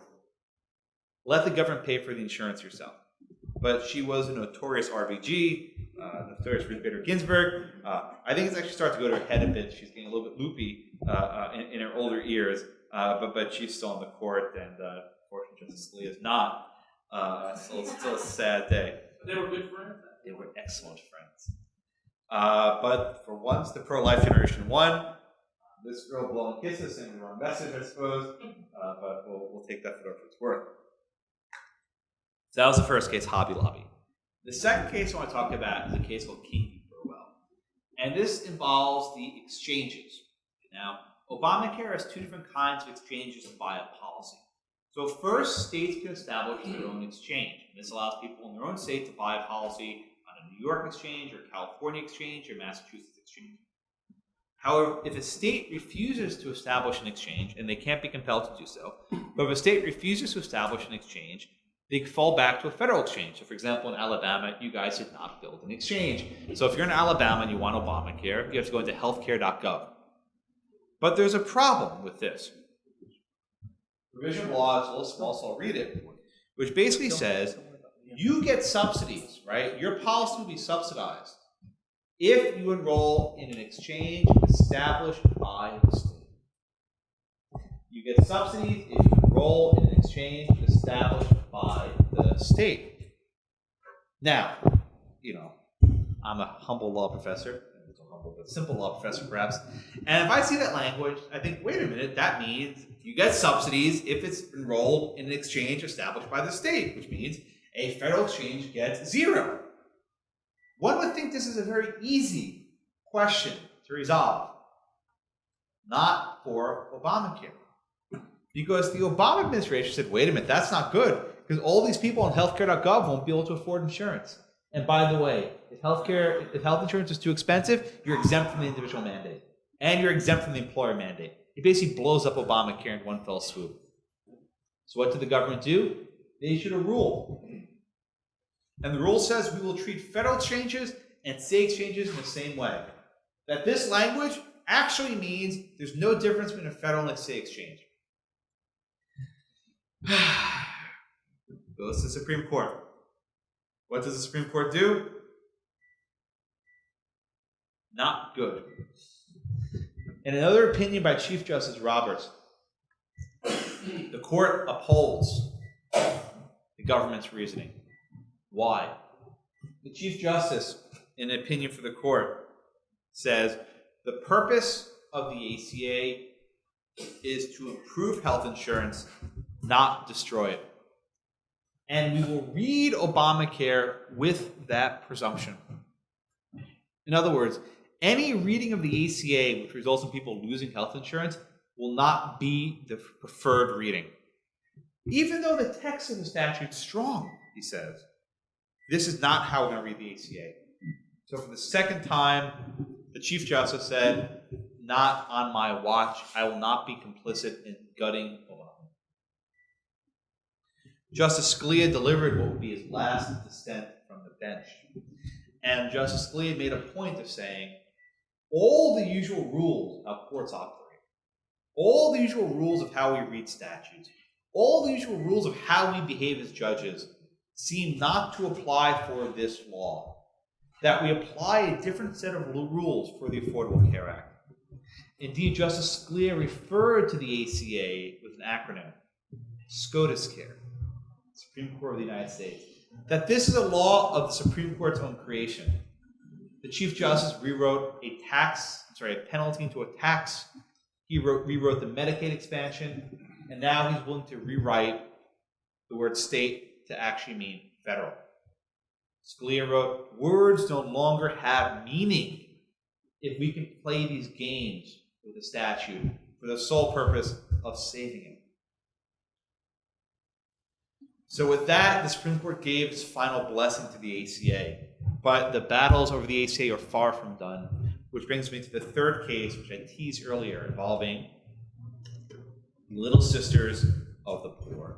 let the government pay for the insurance yourself. But she was a notorious RBG, notorious Ruth Bader Ginsburg. I think it's actually starting to go to her head a bit. She's getting a little bit loopy in her older years, but she's still on the court, and unfortunately Justice Scalia is not. So it's still a sad day. But they were good friends. They were excellent friends. But for once, the pro-life generation won. This girl blowing kisses, sending the wrong message, I suppose. But we'll take that for what it's worth. So that was the first case, Hobby Lobby. The second case I want to talk about is a case called King v. Burwell. And this involves the exchanges. Now, Obamacare has two different kinds of exchanges to buy a policy. So first, states can establish their own exchange. And this allows people in their own state to buy a policy on a New York exchange or California exchange or Massachusetts exchange. However, if a state refuses to establish an exchange, and they can't be compelled to do so, but if a state refuses to establish an exchange, they fall back to a federal exchange. So for example, in Alabama, you guys did not build an exchange. So if you're in Alabama and you want Obamacare, you have to go into healthcare.gov. But there's a problem with this. Provision of law is a little small, so I'll read it, which basically says you get subsidies, right? Your policy will be subsidized if you enroll in an exchange established by the state. You get subsidies if you enroll in an exchange established by the state. Now, I'm a humble law professor, simple law professor perhaps, and if I see that language, I think, wait a minute, that means you get subsidies if it's enrolled in an exchange established by the state, which means a federal exchange gets zero. One would think this is a very easy question to resolve. Not for Obamacare. Because the Obama administration said, wait a minute, that's not good, because all these people on healthcare.gov won't be able to afford insurance. And by the way, if health insurance is too expensive, you're exempt from the individual mandate. And you're exempt from the employer mandate. It basically blows up Obamacare in one fell swoop. So what did the government do? They issued a rule. And the rule says we will treat federal exchanges and state exchanges in the same way. That this language actually means there's no difference between a federal and a state exchange. Goes to the Supreme Court. What does the Supreme Court do? Not good. In another opinion by Chief Justice Roberts, the court upholds the government's reasoning. Why? The Chief Justice, in an opinion for the court, says the purpose of the ACA is to improve health insurance, not destroy it. And we will read Obamacare with that presumption. In other words, any reading of the ACA which results in people losing health insurance will not be the preferred reading. Even though the text of the statute is strong, he says, this is not how we're going to read the ACA. So for the second time, the Chief Justice said, not on my watch. I will not be complicit in gutting Obama. Justice Scalia delivered what would be his last dissent from the bench. And Justice Scalia made a point of saying, all the usual rules of how courts operate, all the usual rules of how we read statutes, all the usual rules of how we behave as judges seem not to apply for this law. That we apply a different set of rules for the Affordable Care Act. Indeed, Justice Scalia referred to the ACA with an acronym, SCOTUS Care, Supreme Court of the United States, that this is a law of the Supreme Court's own creation. The Chief Justice rewrote a penalty into a tax. He rewrote the Medicaid expansion, and now he's willing to rewrite the word state to actually mean federal. Scalia wrote, words no longer have meaning if we can play these games with the statute for the sole purpose of saving it. So with that, the Supreme Court gave its final blessing to the ACA. But the battles over the ACA are far from done, which brings me to the third case, which I teased earlier, involving the Little Sisters of the Poor.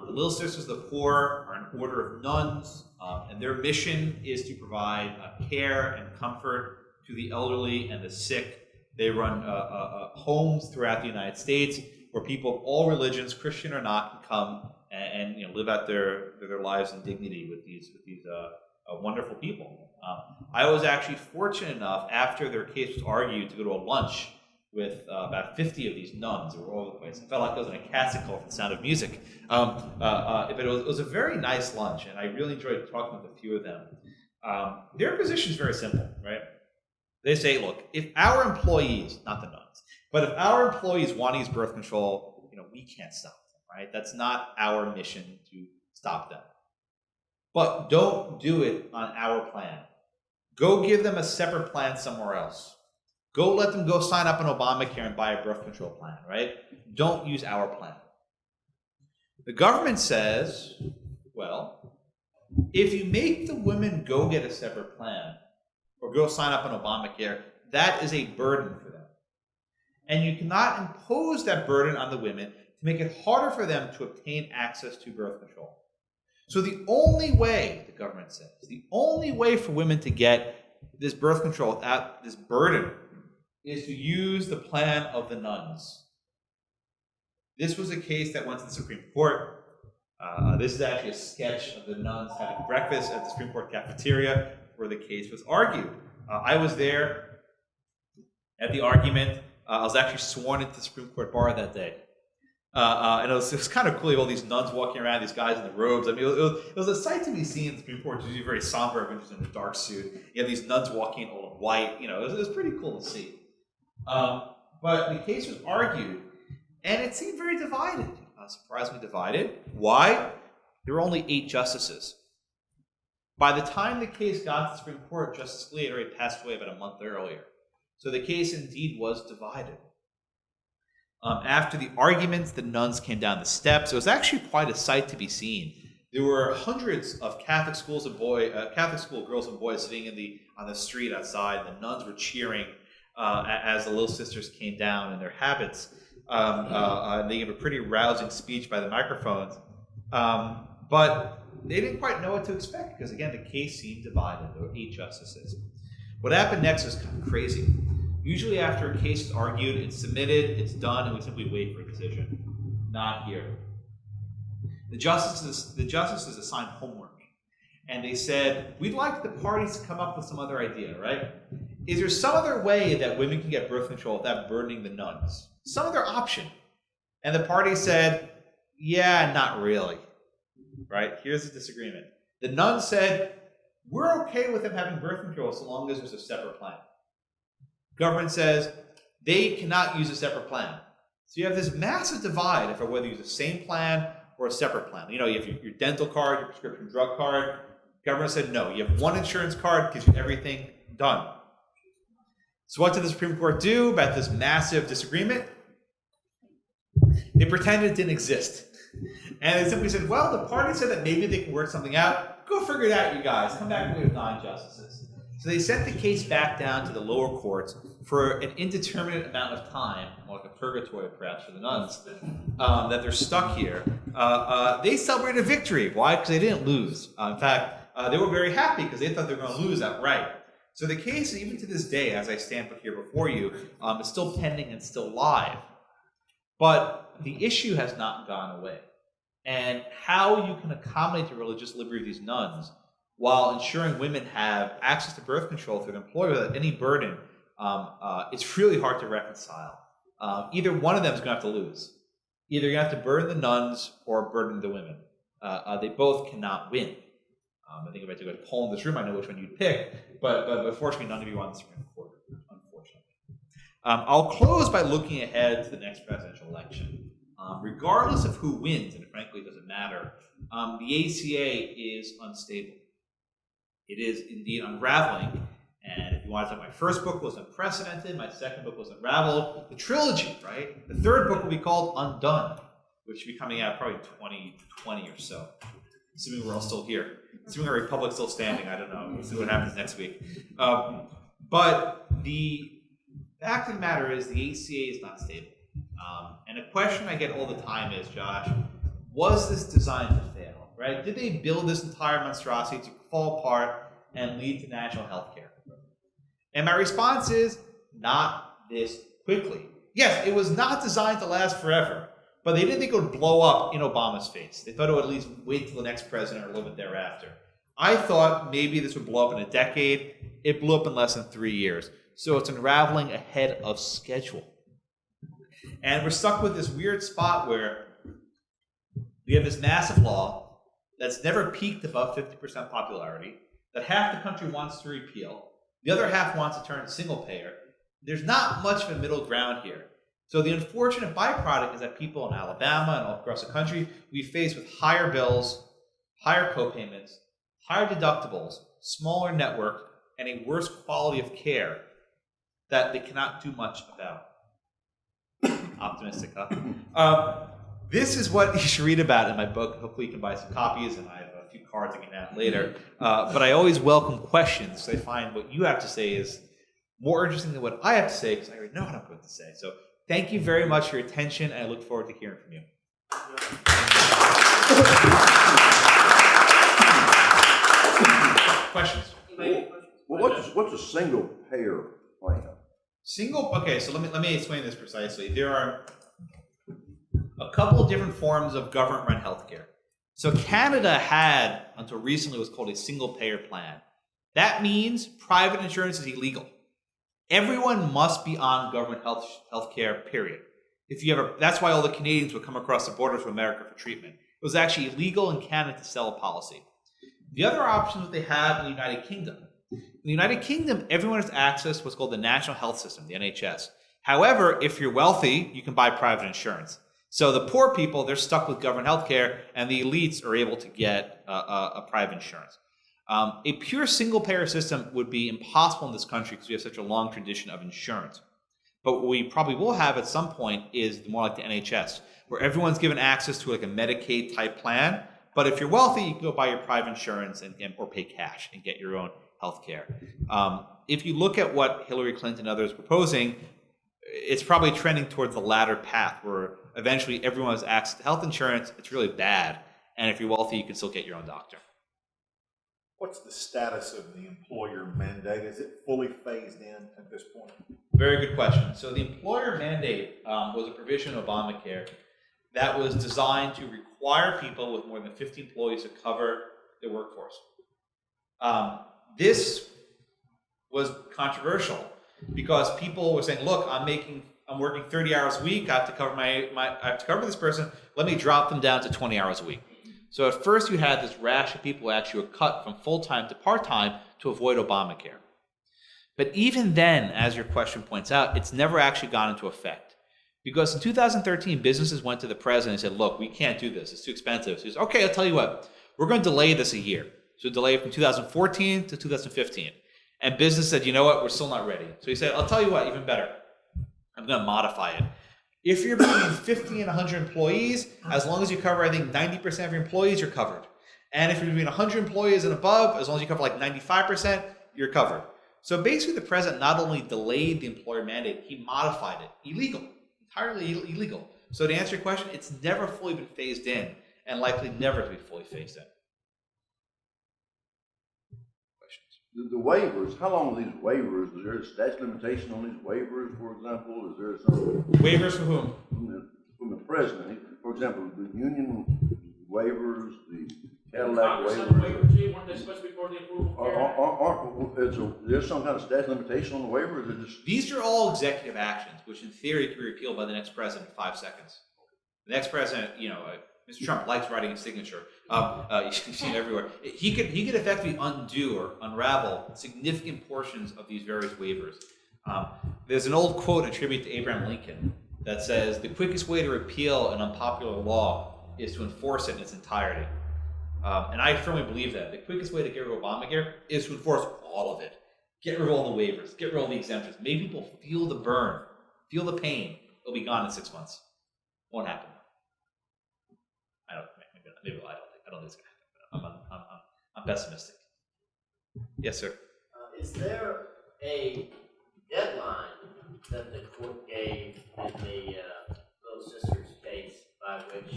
The Little Sisters of the Poor are an order of nuns, and their mission is to provide care and comfort to the elderly and the sick. They run homes throughout the United States where people of all religions, Christian or not, can come and live out their lives in dignity with these wonderful people. I was actually fortunate enough, after their case was argued, to go to a lunch with about 50 of these nuns who were all over the place. I felt like I was in a castle for the Sound of Music. But it was a very nice lunch, and I really enjoyed talking with a few of them. Their position is very simple, right? They say, look, if our employees, not the nuns, but if our employees want to use birth control, we can't stop them, right? That's not our mission to stop them. But don't do it on our plan. Go give them a separate plan somewhere else. Go let them go sign up on Obamacare and buy a birth control plan, right? Don't use our plan. The government says, well, if you make the women go get a separate plan or go sign up on Obamacare, that is a burden for them. And you cannot impose that burden on the women to make it harder for them to obtain access to birth control. So the only way, the government says, the only way for women to get this birth control without this burden is to use the plan of the nuns. This was a case that went to the Supreme Court. This is actually a sketch of the nuns having breakfast at the Supreme Court cafeteria where the case was argued. I was there at the argument. I was actually sworn into the Supreme Court bar that day. And it was kind of cool. You have all these nuns walking around, these guys in the robes. I mean, it was a sight to be seen in the Supreme Court. It's usually very somber, everyone's in a dark suit. You have these nuns walking in all in white. It was pretty cool to see. But the case was argued, and it seemed very divided. Surprisingly divided. Why? There were only 8 justices. By the time the case got to the Supreme Court, Justice Scalia had already passed away about a month earlier. So the case indeed was divided. After the arguments, the nuns came down the steps. It was actually quite a sight to be seen. There were hundreds of Catholic school girls and boys sitting on the street outside. The nuns were cheering as the little sisters came down in their habits. They gave a pretty rousing speech by the microphones. But they didn't quite know what to expect because, again, the case seemed divided. There were 8 justices. What happened next was kind of crazy. Usually after a case is argued, it's submitted, it's done, and we simply wait for a decision. Not here. The justices assigned homework, and they said, we'd like the parties to come up with some other idea, right? Is there some other way that women can get birth control without burdening the nuns? Some other option. And the parties said, yeah, not really, right? Here's the disagreement. The nuns said, we're okay with them having birth control so long as there's a separate plan. Government says they cannot use a separate plan. So you have this massive divide for whether you use the same plan or a separate plan. You know, you have your dental card, your prescription drug card. Government said no. You have one insurance card, gives you everything done. So what did the Supreme Court do about this massive disagreement? They pretended it didn't exist. And they simply said, well, the party said that maybe they can work something out. Go figure it out, you guys. Come back with 9 justices. So they sent the case back down to the lower courts for an indeterminate amount of time, like a purgatory perhaps for the nuns, that they're stuck here. They celebrated a victory. Why? Because they didn't lose. In fact, they were very happy because they thought they were going to lose outright. So the case, even to this day, as I stand here before you, is still pending and still live. But the issue has not gone away. And how you can accommodate the religious liberty of these nuns while ensuring women have access to birth control through their employer without any burden, it's really hard to reconcile. Either one of them is going to have to lose. Either you're going to have to burden the nuns or burden the women. They both cannot win. I think if I had to go to poll in this room, I know which one you'd pick, but unfortunately, none of you are on the Supreme Court, unfortunately. I'll close by looking ahead to the next presidential election. Regardless of who wins, and frankly it doesn't matter, the ACA is unstable. It is indeed unraveling, and if you want to talk, my first book was Unprecedented, my second book was Unraveled, the trilogy, right? The third book will be called Undone, which will be coming out probably 2020 or so, assuming we're all still here. Assuming our republic's still standing, I don't know. We'll see what happens next week. But the fact of the matter is the ACA is not stable. And a question I get all the time is, Josh, was this designed to fail, right? Did they build this entire monstrosity to fall apart and lead to national health care? And my response is, not this quickly. Yes, it was not designed to last forever, but they didn't think it would blow up in Obama's face. They thought it would at least wait till the next president or a little bit thereafter. I thought maybe this would blow up in a decade. It blew up in less than 3 years. So it's unraveling ahead of schedule. And we're stuck with this weird spot where we have this massive law that's never peaked above 50% popularity, that half the country wants to repeal, the other half wants to turn single payer. There's not much of a middle ground here. So the unfortunate byproduct is that people in Alabama and all across the country will be faced with higher bills, higher copayments, higher deductibles, smaller network, and a worse quality of care that they cannot do much about. Optimistic, huh? This is what you should read about in my book. Hopefully you can buy some copies, and I have a few cards I can add later. But I always welcome questions, so I find what you have to say is more interesting than what I have to say, because I already know what I'm going to say. So thank you very much for your attention, and I look forward to hearing from you. Questions? Well, what's a single payer plan? Okay, so let me explain this precisely. There are a couple of different forms of government-run healthcare. So Canada had, until recently, what's called a single-payer plan. That means private insurance is illegal. Everyone must be on government health care, period. That's why all the Canadians would come across the border to America for treatment. It was actually illegal in Canada to sell a policy. The other option that they have in the United Kingdom. In the United Kingdom, everyone has access to what's called the National Health System, the NHS. However, if you're wealthy, you can buy private insurance. So the poor people, they're stuck with government health care, and the elites are able to get a private insurance. A pure single-payer system would be impossible in this country because we have such a long tradition of insurance. But what we probably will have at some point is more like the NHS, where everyone's given access to like a Medicaid type plan. But if you're wealthy, you can go buy your private insurance or pay cash and get your own health care. If you look at what Hillary Clinton and others are proposing, it's probably trending towards the latter path, where eventually everyone has access to health insurance. It's really bad. And if you're wealthy, you can still get your own doctor. What's the status of the employer mandate? Is it fully phased in at this point? Very good question. So the employer mandate was a provision of Obamacare that was designed to require people with more than 50 employees to cover their workforce. This was controversial because people were saying, "Look, I'm working 30 hours a week. I have to cover I have to cover this person. Let me drop them down to 20 hours a week." So at first you had this rash of people who actually were cut from full-time to part-time to avoid Obamacare. But even then, as your question points out, it's never actually gone into effect. Because in 2013, businesses went to the president and said, "Look, we can't do this. It's too expensive." So he says, "Okay, I'll tell you what. We're going to delay this a year." So delay it from 2014 to 2015. And business said, "You know what? We're still not ready." So he said, "I'll tell you what, even better. I'm going to modify it. If you're between 50 and 100 employees, as long as you cover, I think, 90% of your employees, you're covered. And if you're between 100 employees and above, as long as you cover like 95%, you're covered." So basically, the president not only delayed the employer mandate, he modified it. Illegal. Entirely illegal. So to answer your question, it's never fully been phased in, and likely never to be fully phased in. The waivers, how long are these waivers? Is there a statute limitation on these waivers, for example? Is there some Waivers for whom? from the president? For example, the union waivers, the Cadillac Congress had a waivers. waiver too, weren't they supposed to be part of the approval period? There's some kind of statute limitation on the waivers? Or just These are all executive actions, which in theory can be repealed by the next president in 5 seconds. The next president, Mr. Trump likes writing his signature. You see it everywhere. He could effectively undo or unravel significant portions of these various waivers. There's an old quote attributed to Abraham Lincoln that says, "The quickest way to repeal an unpopular law is to enforce it in its entirety." And I firmly believe that. The quickest way to get rid of Obamacare is to enforce all of it. Get rid of all the waivers. Get rid of all the exemptions. Make people feel the burn, feel the pain. It'll be gone in 6 months. Won't happen. I don't think it's going to happen. I'm pessimistic. Yes, sir. Is there a deadline that the court gave in the Little Sisters case by which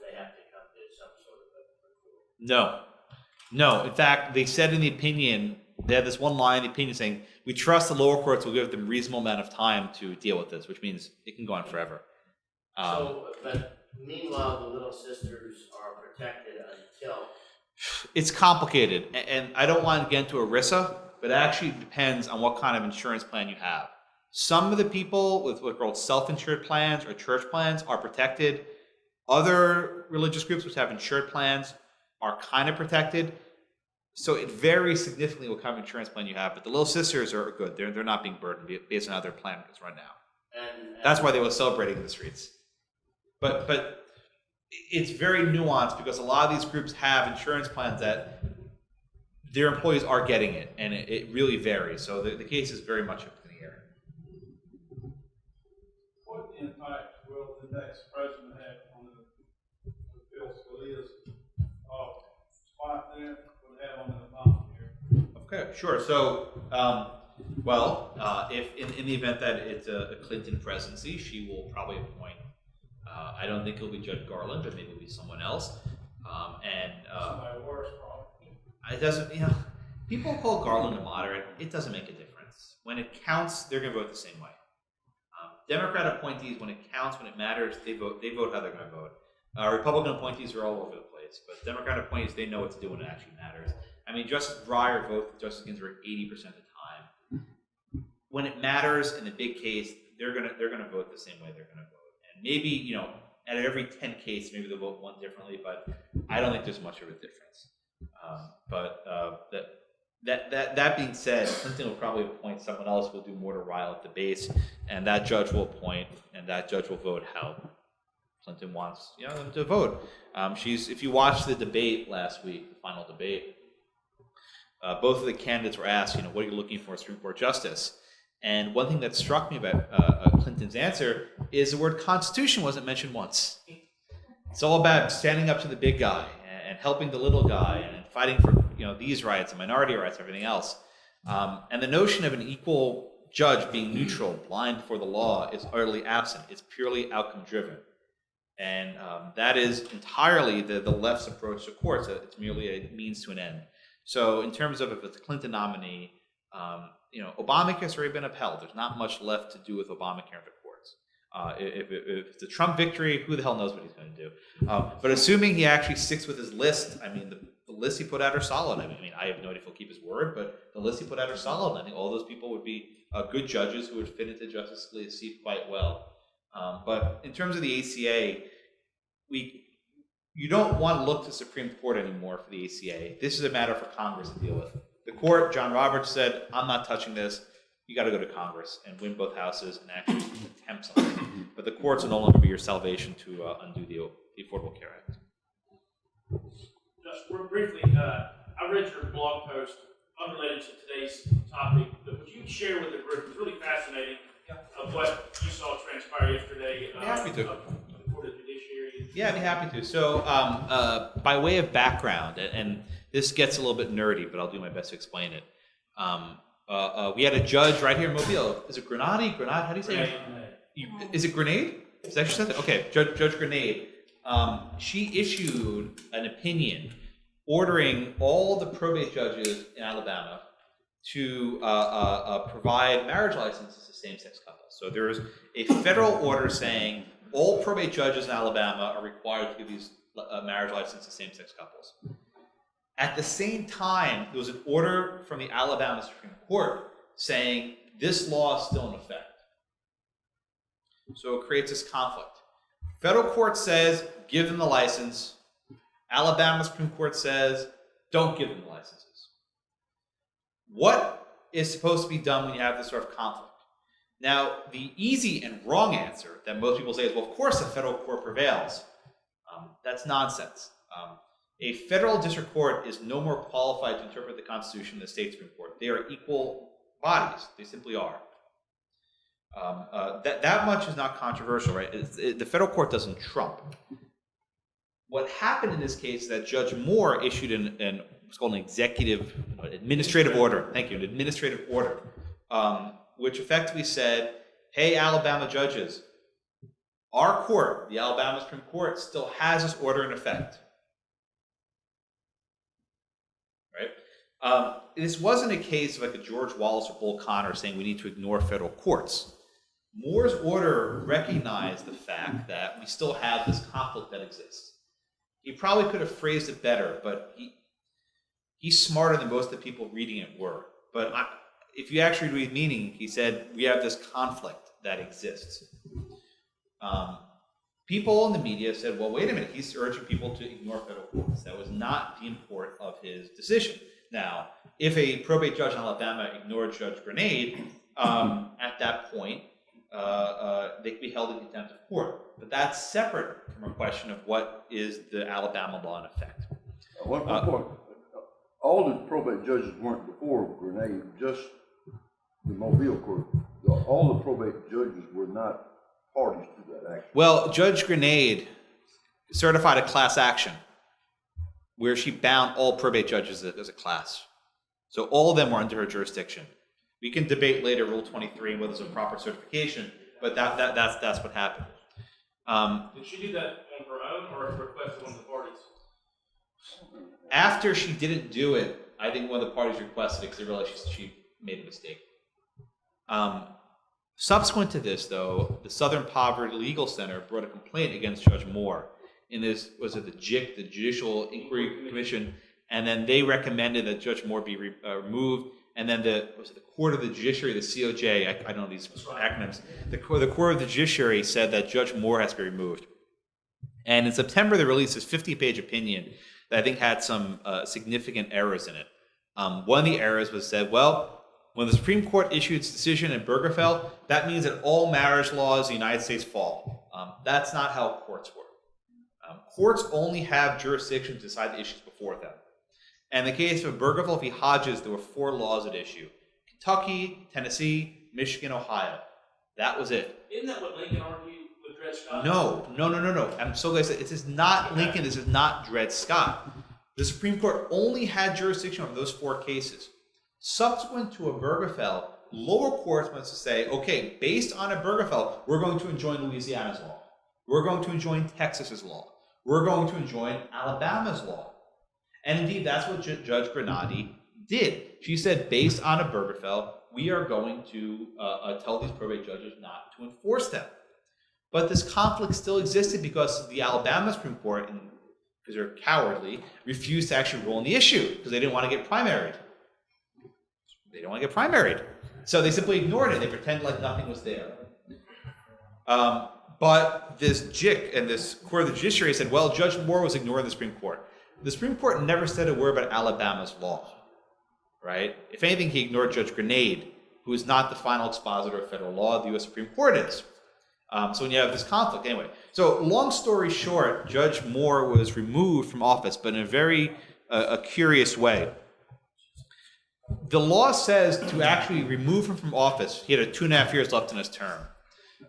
they have to come to some sort of a court? No. In fact, they said in the opinion, they had this one line in the opinion saying, "We trust the lower courts will give them a reasonable amount of time to deal with this," which means it can go on forever. But meanwhile, the Little Sisters are protected until. It's complicated, and I don't want to get into ERISA, but it actually depends on what kind of insurance plan you have. Some of the people with what are called self-insured plans or church plans are protected. Other religious groups which have insured plans are kind of protected. So it varies significantly what kind of insurance plan you have. But the Little Sisters are good. They're not being burdened based on how their plan is run now. And That's why they were celebrating in the streets. But it's very nuanced because a lot of these groups have insurance plans that their employees are getting it, and it really varies. So the case is very much up in the air. What impact will the next president have on the Bill Scalia's spot there? Will it have on the Obamacare? Okay, sure. So, if in the event that it's a Clinton presidency, she will probably appoint. I don't think it'll be Judge Garland, but maybe it'll be someone else. Somebody worse, probably. It doesn't, people call Garland a moderate. It doesn't make a difference. When it counts, they're going to vote the same way. Democrat appointees, when it counts, when it matters, they vote how they're going to vote. Republican appointees are all over the place, but Democrat appointees, they know what to do when it actually matters. I mean, Justice Breyer votes with Justice Ginsburg 80% of the time. When it matters in the big case, they're gonna vote the same way they're going to vote. And maybe, at every 10 case, maybe they'll vote one differently, but I don't think there's much of a difference. That being said, Clinton will probably appoint someone else who will do more to rile up the base, and that judge will appoint, and that judge will vote how Clinton wants them to vote. If you watched the debate last week, the final debate, Both of the candidates were asked, what are you looking for in a Supreme Court justice? And one thing that struck me about Clinton's answer is the word Constitution wasn't mentioned once. It's all about standing up to the big guy and helping the little guy and fighting for these rights and minority rights and everything else. And the notion of an equal judge being neutral, blind before the law, is utterly absent. It's purely outcome driven. And that is entirely the left's approach to courts. It's merely a means to an end. So in terms of if it's a Clinton nominee, Obamacare has already been upheld. There's not much left to do with Obamacare in the courts. If it's a Trump victory, who the hell knows what he's going to do? But assuming he actually sticks with his list, the lists he put out are solid. I have no idea if he'll keep his word, but the lists he put out are solid. And I think all those people would be good judges who would fit into Justice Scalia's seat quite well. But in terms of the ACA, you don't want to look to Supreme Court anymore for the ACA. This is a matter for Congress to deal with. The court, John Roberts said, I'm not touching this. You got to go to Congress and win both houses and actually attempt something. But the courts will no longer be your salvation to undo the Affordable Care Act. Just briefly, I read your blog post unrelated to today's topic, but would you share with the group, it's really fascinating, of what you saw transpire yesterday Happy to. of the Court of Judiciary? Yeah, I'd be happy to. So by way of background, and this gets a little bit nerdy, but I'll do my best to explain it. We had a judge right here in Mobile. Is it Grenade? How do you say it? Is it Grenade? Is that what you said? Okay, Judge Grenade. She issued an opinion ordering all the probate judges in Alabama to provide marriage licenses to same-sex couples. So there is a federal order saying all probate judges in Alabama are required to give these marriage licenses to same-sex couples. At the same time, there was an order from the Alabama Supreme Court saying this law is still in effect. So it creates this conflict. Federal court says, give them the license. Alabama Supreme Court says, don't give them the licenses. What is supposed to be done when you have this sort of conflict? Now, the easy and wrong answer that most people say is, well, of course the federal court prevails. That's nonsense. A federal district court is no more qualified to interpret the Constitution than the state Supreme Court. They are equal bodies. They simply are. That much is not controversial, right? The federal court doesn't trump. What happened in this case is that Judge Moore issued what's called an administrative order. Thank you, an administrative order, which effectively said, hey, Alabama judges, our court, the Alabama Supreme Court, still has this order in effect. Right? This wasn't a case of like a George Wallace or Bull Connor saying we need to ignore federal courts. Moore's order recognized the fact that we still have this conflict that exists. He probably could have phrased it better, but he's smarter than most of the people reading it were. But if you actually read meaning, he said we have this conflict that exists. People in the media said, well, wait a minute, he's urging people to ignore federal courts. That was not the import of his decision. Now, if a probate judge in Alabama ignored Judge Grenade, at that point, they could be held in contempt of court. But that's separate from a question of what is the Alabama law in effect. One point. All the probate judges weren't before Grenade, just the Mobile court. All the probate judges were not parties to that action. Well, Judge Grenade certified a class action where she bound all probate judges as a class. So all of them were under her jurisdiction. We can debate later Rule 23 and whether it's a proper certification, but that's what happened. Did she do that on her own or at the request of one of the parties? After she didn't do it, I think one of the parties requested it because they realized she made a mistake. Subsequent to this, though, the Southern Poverty Legal Center brought a complaint against Judge Moore. In this, was it the JIC, the Judicial Inquiry Commission, and then they recommended that Judge Moore be removed. And then the Court of the Judiciary, the COJ, I don't know these acronyms. The Court of the Judiciary said that Judge Moore has to be removed. And in September, they released this 50-page opinion that I think had some significant errors in it. One of the errors was said, well, when the Supreme Court issued its decision in Burgerfeld, that means that all marriage laws in the United States fall. That's not how courts work. Courts only have jurisdiction to decide the issues before them. And in the case of Obergefell v. Hodges, there were 4 laws at issue: Kentucky, Tennessee, Michigan, Ohio. That was it. Isn't that what Lincoln argued with Dred Scott? No. I'm so glad this is not Lincoln. This is not Dred Scott. The Supreme Court only had jurisdiction over those 4 cases. Subsequent to Obergefell, lower courts went to say, okay, based on Obergefell, we're going to enjoin Louisiana's law. We're going to enjoin Texas's law. We're going to enjoin Alabama's law. And indeed, that's what Judge Granati did. She said, based on Obergefell, we are going to tell these probate judges not to enforce them. But this conflict still existed because the Alabama Supreme Court, because they're cowardly, refused to actually rule on the issue because they didn't want to get primaried. So they simply ignored it. They pretended like nothing was there. But this JIC and this Court of the Judiciary said, well, Judge Moore was ignoring the Supreme Court. The Supreme Court never said a word about Alabama's law, right? If anything, he ignored Judge Grenade, who is not the final expositor of federal law. The U.S. Supreme Court is. So when you have this conflict, anyway. So long story short, Judge Moore was removed from office, but in a very curious way. The law says to actually remove him from office, he had 2.5 years left in his term.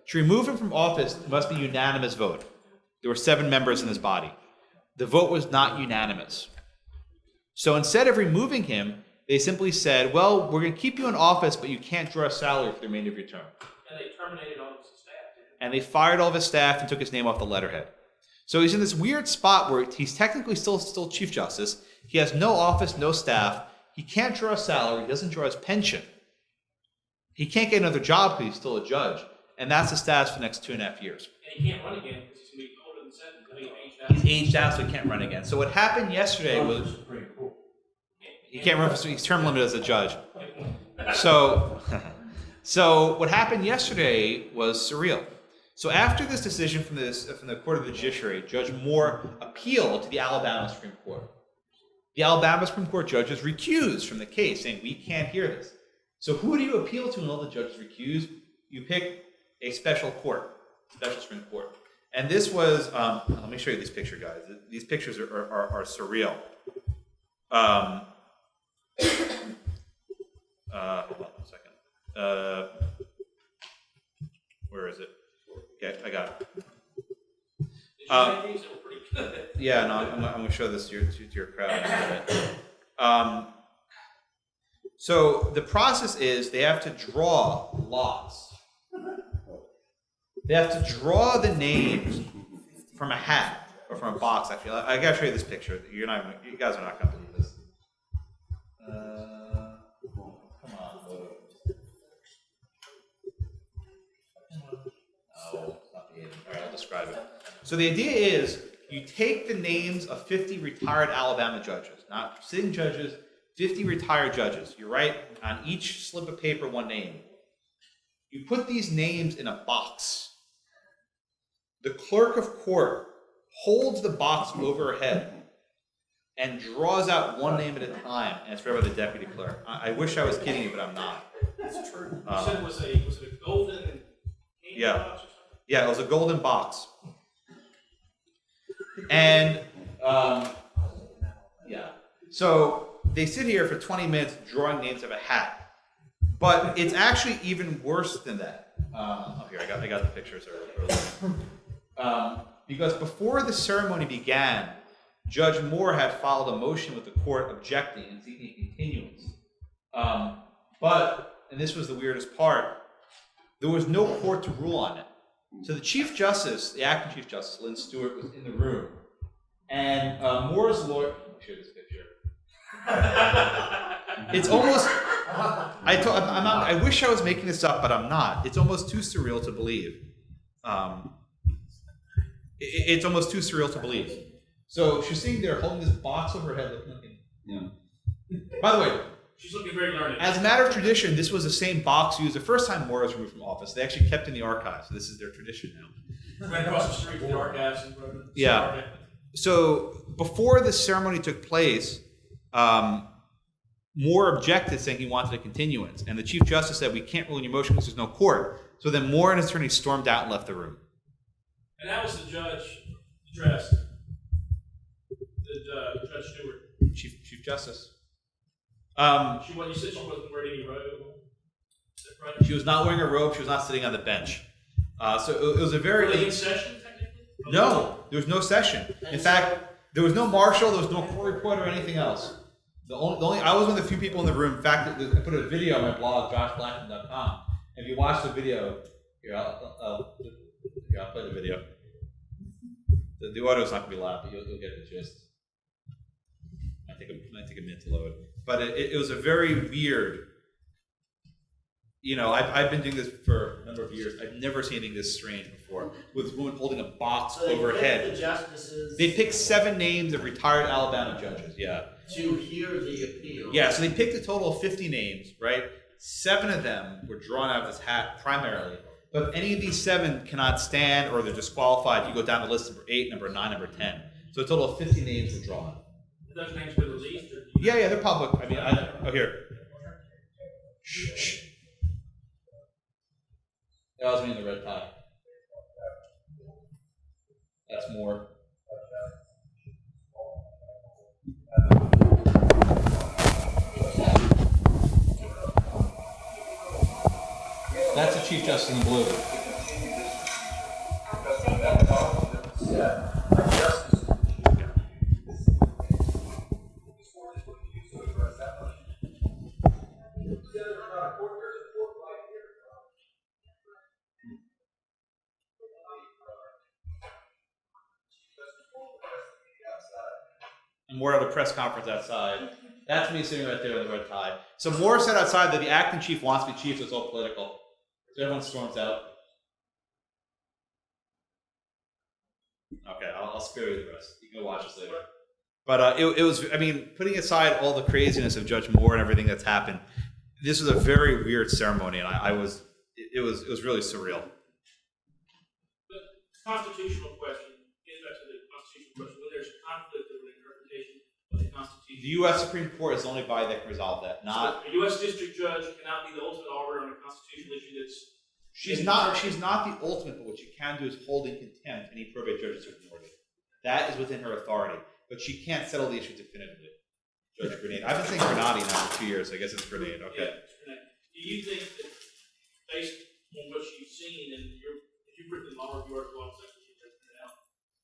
To remove him from office must be unanimous vote. There were 7 members in this body. The vote was not unanimous. So instead of removing him, they simply said, well, we're going to keep you in office, but you can't draw a salary for the remainder of your term. And they terminated all of his staff. And they fired all of his staff and took his name off the letterhead. So he's in this weird spot where he's technically still Chief Justice. He has no office, no staff. He can't draw a salary. He doesn't draw his pension. He can't get another job because he's still a judge. And that's the status for the next 2.5 years. And he can't run again because he's going to be older than 7 until he aged out. He's aged out, so he can't run again. So what happened yesterday was he can't run for he's term limited as a judge. So what happened yesterday was surreal. So after this decision from the Court of the Judiciary, Judge Moore appealed to the Alabama Supreme Court. The Alabama Supreme Court judges recused from the case, saying we can't hear this. So who do you appeal to when all the judges recuse? You pick a special Supreme Court. And this was, let me show you this picture, guys. These pictures are surreal. Hold on a second. Where is it? Okay, I got it. These were pretty good. Yeah, no, I'm going to show this to your crowd in a minute. So the process is they have to draw lots. They have to draw the names from a hat or from a box. Actually, I got to show you this picture. You guys are not going to believe this. Come on, load. No, it's not behaving. All right, I'll describe it. So the idea is you take the names of 50 retired Alabama judges, not sitting judges, 50 retired judges. You write on each slip of paper one name. You put these names in a box. The clerk of court holds the box over her head and draws out one name at a time, and it's read by the deputy clerk. I wish I was kidding you, but I'm not. That's true. You said was it a golden box or something? Yeah, it was a golden box. And, so they sit here for 20 minutes drawing names of a hat. But it's actually even worse than that. Here, I got the pictures earlier. Because before the ceremony began, Judge Moore had filed a motion with the court objecting and seeking continuance. But, and this was the weirdest part, there was no court to rule on it. So the Chief Justice, the acting Chief Justice, Lynn Stewart, was in the room. And Moore's lawyer, let me show you this picture. It's almost, I wish I was making this up, but I'm not. It's almost too surreal to believe. It's almost too surreal to believe. So she's sitting there holding this box over her head, looking. Yeah. By the way, she's looking very learned. As a matter of tradition, this was the same box used the first time Moore was removed from office. They actually kept in the archives, so this is their tradition now. Right across the street from the archives. Yeah. So before the ceremony took place, Moore objected, saying he wanted a continuance, and the Chief Justice said, "We can't rule in your motion because there's no court." So then Moore and his attorney stormed out and left the room. And that was the judge addressed. Judge Stewart. Chief Justice. You said she wasn't wearing any robe. She was not wearing a robe. She was not sitting on the bench. So it was a very. Were they in session technically? No, there was no session. In fact, there was no marshal. There was no court report or anything else. The only I was one of the few people in the room. In fact, I put a video on my blog, joshblackman.com. If you watch the video, here I'll play the video. The audio's not gonna be loud, but you'll get the gist. It might take a minute to load, but it was a very weird. I've been doing this for a number of years. I've never seen anything this strange before. With a woman holding a box So they overhead. picked the justices. They picked 7 names of retired Alabama judges. Yeah. To hear the appeal. Yeah. So they picked a total of 50 names, right? 7 of them were drawn out of this hat primarily. But if any of these 7 cannot stand or they're disqualified, you go down the list number 8, number 9, number 10. So a total of 50 names were drawn. Those names been released? Or Yeah, they're public. I mean, here. Shh. That was me in the red tie. That's more. That's the Chief Justice in blue. And we're at a press conference outside. That's me sitting right there in the red tie. So Moore said outside that the acting chief wants to be chief, so it's all political. So everyone storms out. Okay, I'll spare you the rest. You can go watch this later. But it was, I mean, putting aside all the craziness of Judge Moore and everything that's happened, this was a very weird ceremony, and it was really surreal. But constitutional question, getting back to the constitutional question, when there's a conflict of an interpretation of the Constitution. The U.S. Supreme Court is the only body that can resolve that. Not a U.S. district judge cannot be the ultimate arbiter on a constitutional issue that's. She's not the ultimate, but what she can do is hold in contempt any probate judges who ignored it. That is within her authority, but she can't settle the issue definitively. Judge Grenade. I've been saying Grenade now for 2 years. I guess it's Grenade. Okay. Yeah, it's Grenade. Do you think that, based on what you've seen, and you've written a law review article on section you've written it out,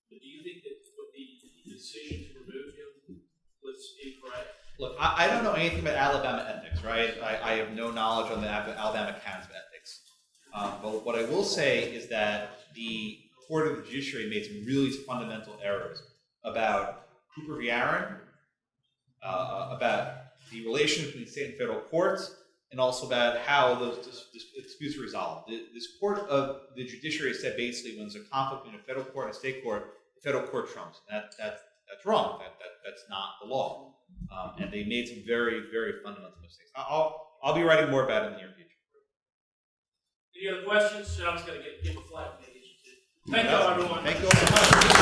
but do you think that what the decision to remove him was incorrect? Look, I don't know anything about Alabama ethics, right? I have no knowledge on the Alabama canons of ethics. But what I will say is that the Court of the Judiciary made some really fundamental errors about Cooper v. Aaron, about the relation between state and federal courts, and also about how those disputes are resolved. This Court of the Judiciary said basically when there's a conflict between a federal court and a state court, the federal court trumps. That's wrong. That's not the law. And they made some very, very fundamental mistakes. I'll be writing more about it in the near future. Any other questions? I'm just going to give a flag. Thank you, everyone. Thank you all so much.